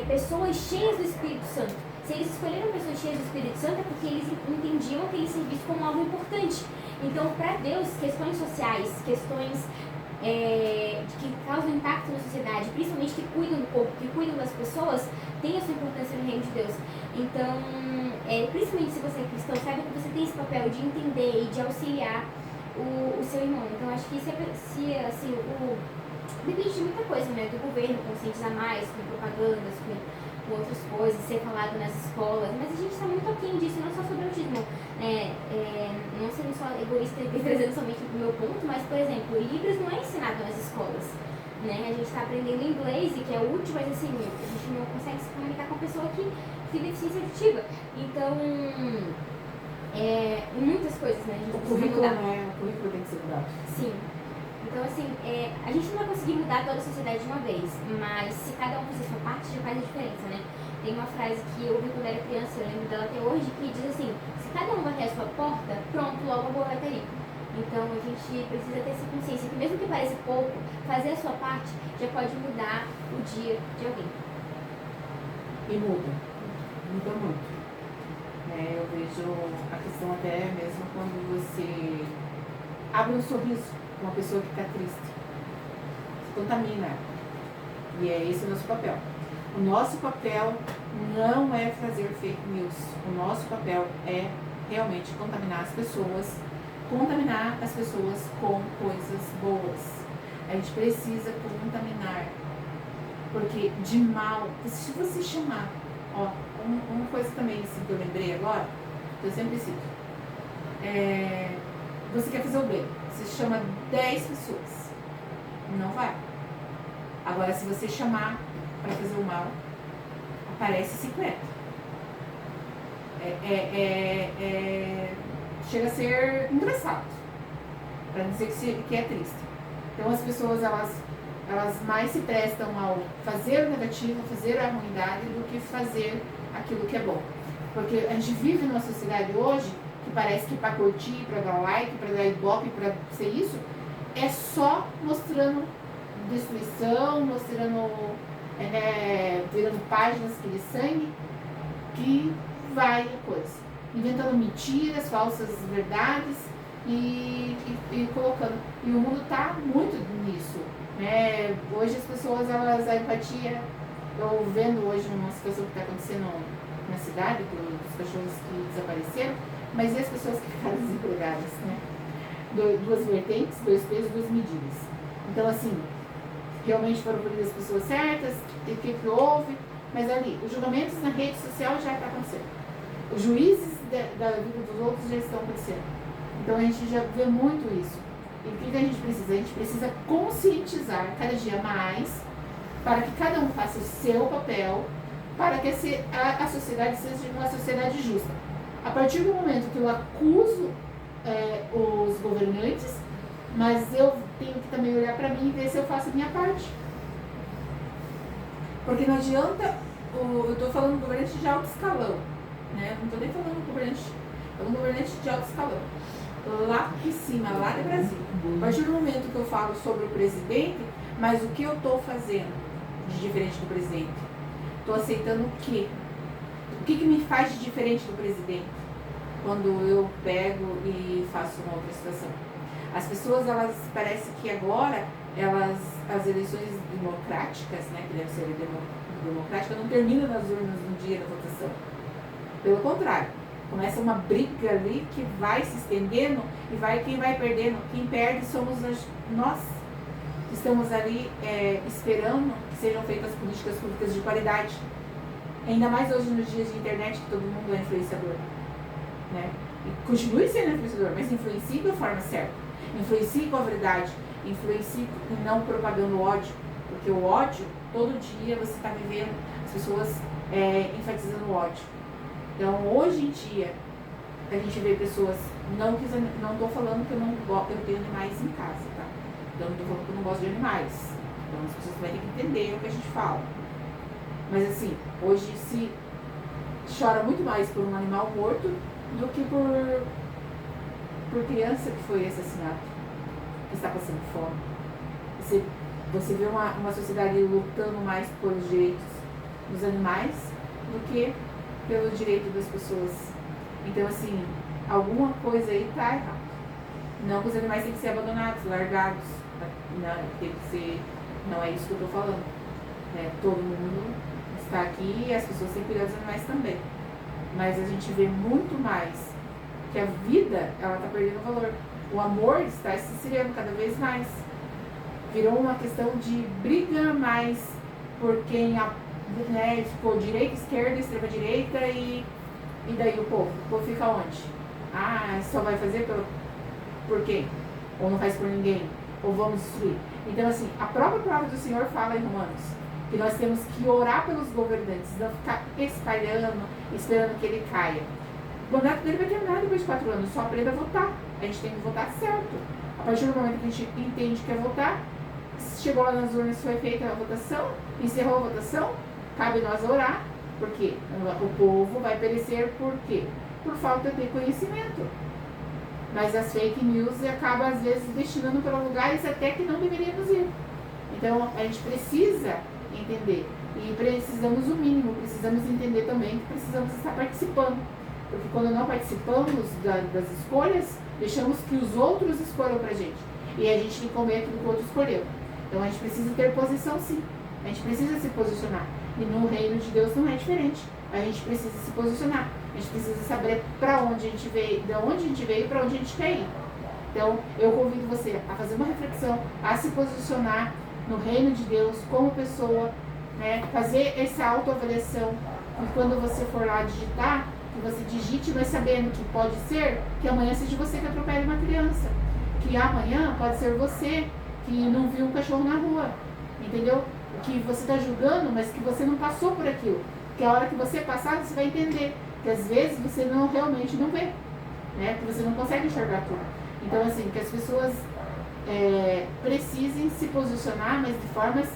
pessoas cheias do Espírito Santo. Se eles escolheram pessoas cheias do Espírito Santo é porque eles entendiam aquele serviço como algo importante. Então, para Deus, questões sociais, questões que causam impacto na sociedade, principalmente que cuidam do corpo, que cuidam das pessoas, tem a sua importância no reino de Deus. Então, principalmente se você é cristão, saiba que você tem esse papel de entender e de auxiliar o seu irmão. Então, acho que assim, depende de muita coisa, né? Do governo conscientizar mais, com propagandas, com outras coisas, ser falado nas escolas, mas a gente está muito aquém disso, não só sobre autismo, não sendo só egoísta e trazendo somente o meu ponto, mas, por exemplo, Libras não é ensinado nas escolas, né? A gente está aprendendo inglês, e que é útil, mas assim, a gente não consegue se comunicar com a pessoa que tem deficiência auditiva. Então, muitas coisas, né? A gente O precisa currículo, mudar. o currículo tem que ser mudado. Sim. Então, assim, a gente não vai conseguir mudar toda a sociedade de uma vez, mas se cada um fizer sua parte, já faz a diferença, né? Tem uma frase que eu ouvi quando era criança, eu lembro dela até hoje, que diz assim: se cada um bater a sua porta, pronto, logo a boa vai estar ali. Então, a gente precisa ter essa consciência que, mesmo que pareça pouco, fazer a sua parte já pode mudar o dia de alguém. E muda muito. Eu vejo a questão até mesmo quando você abre um sorriso com uma pessoa que está triste, se contamina. E é esse o nosso papel. O nosso papel não é fazer fake news. O nosso papel é realmente contaminar as pessoas com coisas boas. A gente precisa contaminar, porque de mal, se você chamar, uma coisa também assim, que eu lembrei agora, que eu sempre cito, você quer fazer o bem, você chama 10 pessoas, não vai. Agora, se você chamar para fazer o mal, aparece 50. Chega a ser engraçado, para dizer que é triste. Então, as pessoas, elas mais se prestam ao fazer o negativo, fazer a ruindade, do que fazer aquilo que é bom. Porque a gente vive numa sociedade hoje que parece que para curtir, para dar like, para dar ibope, para ser isso, é só mostrando destruição, mostrando, virando páginas de sangue, que vai a coisa. Inventando mentiras, falsas verdades e colocando. E o mundo está muito nisso. Hoje as pessoas, a empatia, eu vendo hoje uma situação que está acontecendo na cidade, dos cachorros que desapareceram, mas e as pessoas que ficaram desempregadas, né? Duas vertentes, dois pesos, duas medidas. Então, assim, realmente foram punidas as pessoas certas, e o que houve, mas ali, os julgamentos na rede social já está acontecendo. Os juízes da vida dos outros já estão acontecendo. Então, a gente já vê muito isso. E o que a gente precisa? A gente precisa conscientizar cada dia mais, para que cada um faça o seu papel, para que a sociedade seja uma sociedade justa. A partir do momento que eu acuso os governantes, mas eu tenho que também olhar para mim e ver se eu faço a minha parte. Porque não adianta, eu estou falando do governante de alto escalão, né? Não estou nem falando do governante de alto escalão. Lá em cima, lá de Brasília. A partir do momento que eu falo sobre o presidente, mas o que eu estou fazendo de diferente do presidente? Estou aceitando o quê? O que me faz de diferente do presidente? Quando eu pego e faço uma outra situação. As pessoas, elas parece que agora, as eleições democráticas, né, que deve ser democrática, não terminam nas urnas no dia da votação. Pelo contrário, começa uma briga ali que vai se estendendo e quem vai perdendo, quem perde somos nós. Estamos ali esperando que sejam feitas políticas públicas de qualidade. Ainda mais hoje nos dias de internet, que todo mundo é influenciador, né? E continue sendo influenciador, mas influencie da forma certa. Influencie com a verdade. Influencie e não propagando o ódio. Porque o ódio, todo dia você está vivendo, as pessoas enfatizando o ódio. Então, hoje em dia, a gente vê pessoas, não estou falando que eu tenho animais em casa, tá? Então, não estou falando que eu não gosto de animais. Então, as pessoas vão ter que entender o que a gente fala. Mas assim, hoje se chora muito mais por um animal morto do que por criança que foi assassinada, que está passando fome. Você vê uma sociedade lutando mais pelos direitos dos animais do que pelo direito das pessoas. Então, assim, alguma coisa aí está errada. Não que os animais têm que ser abandonados, largados. Não, tem que ser, não é isso que eu estou falando. Todo mundo está aqui e as pessoas têm que cuidar dos animais também. Mas a gente vê muito mais que a vida, ela está perdendo valor. O amor está se esfriando cada vez mais. Virou uma questão de briga mais por quem, tipo, direita, esquerda, extrema direita e daí o povo? O povo fica onde? Só vai fazer por quem? Ou não faz por ninguém? Ou vamos destruir? Então, assim, a própria palavra do Senhor fala em Romanos que nós temos que orar pelos governantes, não ficar espalhando, esperando que ele caia. O mandato dele vai terminar depois de 4 anos, só aprenda a votar. A gente tem que votar certo. A partir do momento que a gente entende que é votar, chegou lá nas urnas, foi feita a votação, encerrou a votação, cabe nós orar, porque o povo vai perecer por quê? Por falta de conhecimento. Mas as fake news acabam, às vezes, destinando para lugares até que não deveríamos ir. Então, a gente precisa entender. E precisamos o mínimo, precisamos entender também que precisamos estar participando. Porque quando não participamos das escolhas, deixamos que os outros escolham pra gente. E a gente tem que comer aquilo que o outro escolheu. Então, a gente precisa ter posição, sim. A gente precisa se posicionar. E no reino de Deus não é diferente. A gente precisa se posicionar. A gente precisa saber para onde a gente veio, de onde a gente veio e para onde a gente quer ir. Então, eu convido você a fazer uma reflexão, a se posicionar no reino de Deus como pessoa, né? Fazer essa autoavaliação. E quando você for lá digitar, que você digite, mas sabendo que pode ser que amanhã seja você que atropele uma criança. Que amanhã pode ser você que não viu um cachorro na rua. Entendeu? Que você está julgando, mas que você não passou por aquilo. Que a hora que você passar, você vai entender. Que às vezes você realmente não vê, né? Que você não consegue enxergar tudo. Então, assim, que as pessoas precisem se posicionar, mas de formas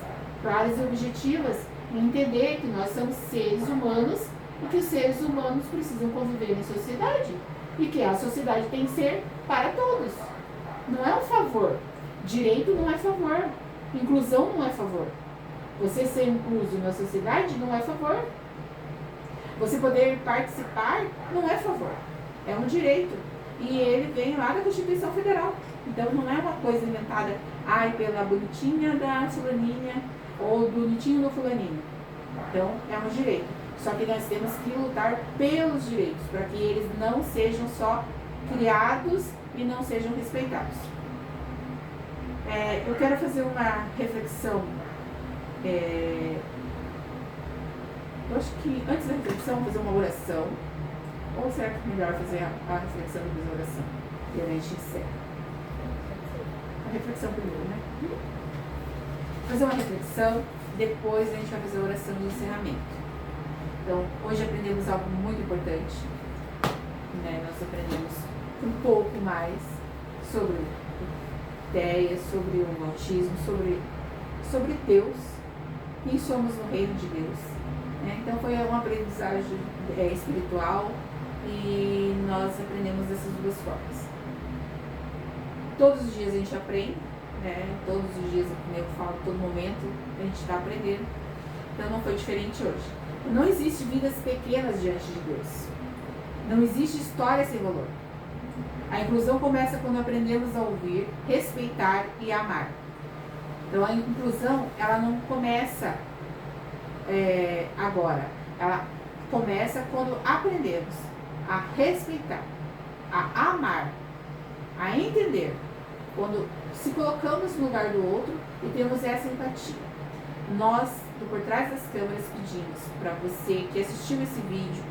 claras e objetivas, e entender que nós somos seres humanos e que os seres humanos precisam conviver em sociedade. E que a sociedade tem que ser para todos. Não é um favor. Direito não é favor. Inclusão não é favor. Você ser incluso na sociedade não é favor. Você poder participar não é favor, é um direito. E ele vem lá da Constituição Federal. Então não é uma coisa inventada, pela bonitinha da fulaninha ou do bonitinho do fulaninho. Então é um direito. Só que nós temos que lutar pelos direitos, para que eles não sejam só criados e não sejam respeitados. Eu quero fazer uma reflexão. Eu acho que antes da reflexão, fazer uma oração. Ou será que é melhor fazer a reflexão e depois a oração? E a gente encerra. A reflexão primeiro, né? Fazer uma reflexão, depois a gente vai fazer a oração de encerramento. Então, hoje aprendemos algo muito importante. Né? Nós aprendemos um pouco mais sobre ideias, sobre o autismo, sobre Deus. Quem somos no reino de Deus. Então foi uma aprendizagem espiritual e nós aprendemos dessas duas formas. Todos os dias a gente aprende, né? Todos os dias, como eu falo, todo momento a gente está aprendendo. Então não foi diferente hoje. Não existe vidas pequenas diante de Deus. Não existe história sem valor. A inclusão começa quando aprendemos a ouvir, respeitar e amar. Então a inclusão, ela não começa agora. Ela começa quando aprendemos a respeitar, a amar, a entender. Quando se colocamos no lugar do outro e temos essa empatia. Nós, por trás das câmeras, pedimos para você que assistiu esse vídeo,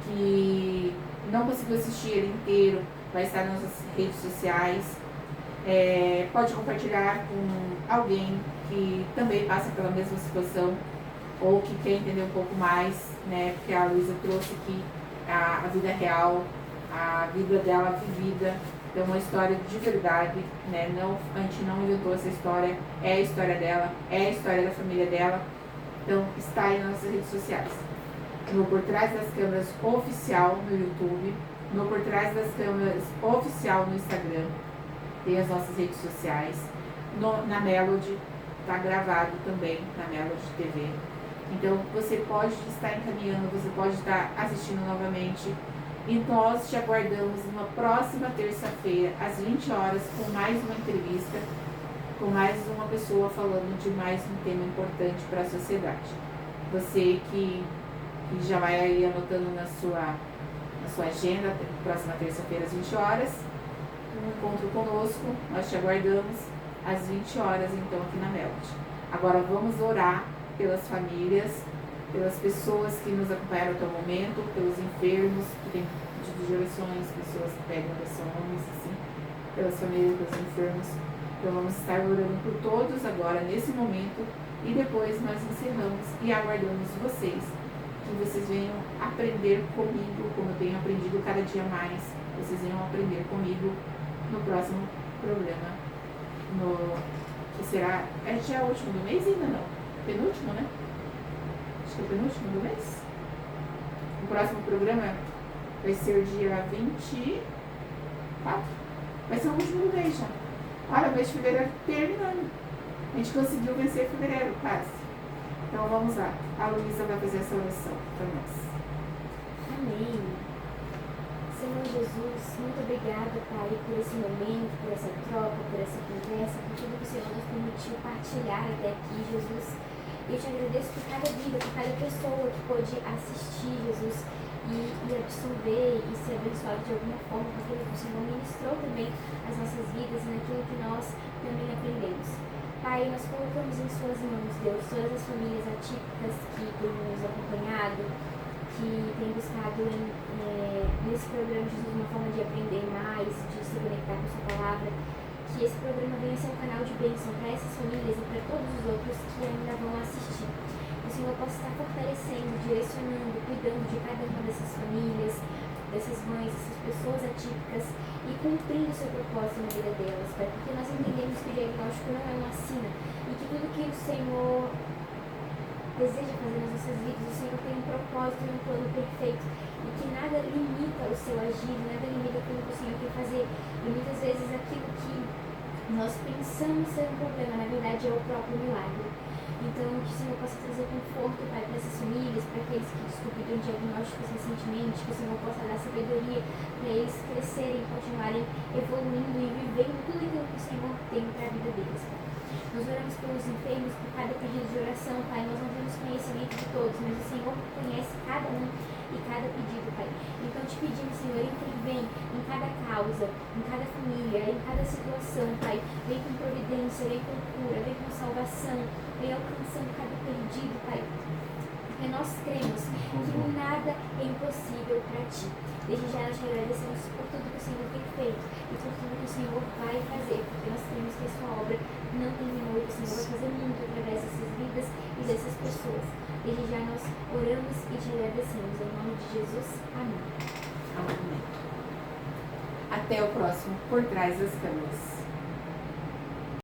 que não conseguiu assistir ele inteiro, vai estar nas nossas redes sociais. Pode compartilhar com alguém que também passa pela mesma situação ou que quer entender um pouco mais, né? Porque a Luísa trouxe aqui a vida real, a vida dela vivida. Então, uma história de verdade, né? A gente não inventou essa história, é a história dela, é a história da família dela. Então, está aí nas nossas redes sociais. No Por Trás das Câmeras oficial no YouTube, no Por Trás das Câmeras oficial no Instagram, tem as nossas redes sociais. Na Melody, está gravado também na Melody TV. Então, você pode estar encaminhando, você pode estar assistindo novamente. E nós te aguardamos numa próxima terça-feira, às 20 horas, com mais uma entrevista, com mais uma pessoa falando de mais um tema importante para a sociedade. Você que já vai aí anotando na sua agenda, próxima terça-feira, às 20 horas, um encontro conosco, nós te aguardamos às 20 horas, então, aqui na Melody. Agora vamos orar pelas famílias, pelas pessoas que nos acompanharam até o momento, pelos enfermos, que têm pedido de orações, pessoas que pedem orações, assim, pelas famílias, pelos enfermos. Então vamos estar orando por todos agora, nesse momento, e depois nós encerramos e aguardamos vocês, que vocês venham aprender comigo, como eu tenho aprendido cada dia mais, vocês venham aprender comigo no próximo programa, que será, já é o último do mês ainda não? Penúltimo, né? Acho que é o penúltimo do mês. O próximo programa vai ser o dia 24. Vai ser o último do mês já. Olha, o mês de fevereiro terminando. A gente conseguiu vencer fevereiro, quase. Então vamos lá. A Luísa vai fazer essa oração para nós. Amém. Senhor Jesus, muito obrigada, Pai, por esse momento, por essa troca, por essa conversa, por tudo que o Senhor nos permitiu partilhar até aqui, Jesus. Eu te agradeço por cada vida, por cada pessoa que pôde assistir, Jesus, e absorver e ser abençoado de alguma forma, porque o Senhor ministrou também as nossas vidas e naquilo que nós também aprendemos. Pai, nós colocamos em Suas mãos, Deus, todas as famílias atípicas que têm nos acompanhado, que têm buscado nesse programa, Jesus, uma forma de aprender mais, de se conectar com Sua palavra, que esse programa venha ser um canal de bênção para essas famílias e para todos os outros que ainda vão assistir. Que o Senhor possa estar fortalecendo, direcionando, cuidando de cada uma dessas famílias, dessas mães, dessas pessoas atípicas e cumprindo o seu propósito na vida delas, Pai, porque nós entendemos que o diagnóstico não é uma sina e que tudo que o Senhor deseja fazer nas nossas vidas, o Senhor tem um propósito e um plano perfeito e que nada limita o seu agir, nada limita aquilo que o Senhor quer fazer e muitas vezes aquilo que nós pensamos ser um problema, na verdade é o próprio milagre. Então, que o Senhor possa trazer conforto, Pai, para essas famílias, para aqueles que descobriram diagnósticos recentemente, que o Senhor possa dar sabedoria para eles crescerem, continuarem evoluindo e vivendo tudo aquilo que o Senhor tem para a vida deles, Pai. Nós oramos pelos enfermos, por cada pedido de oração, Pai. Nós não temos conhecimento de todos, mas o Senhor conhece cada um e cada pedido, Pai. Então te pedimos, Senhor, intervém em cada causa, em cada família, em cada situação, Pai. Vem com providência, vem com cura, vem com salvação, vem alcançando cada pedido, Pai. Porque nós cremos que nada é impossível para Ti. Desde já nós te agradecemos por tudo que o Senhor tem feito e por tudo que o Senhor vai fazer, porque nós cremos que a Sua obra não terminou e o Senhor vai fazer muito através dessas vidas e dessas pessoas. Desde já nós oramos e te agradecemos. Em nome de Jesus. Amém. Amém. Até o próximo Por Trás das Câmeras.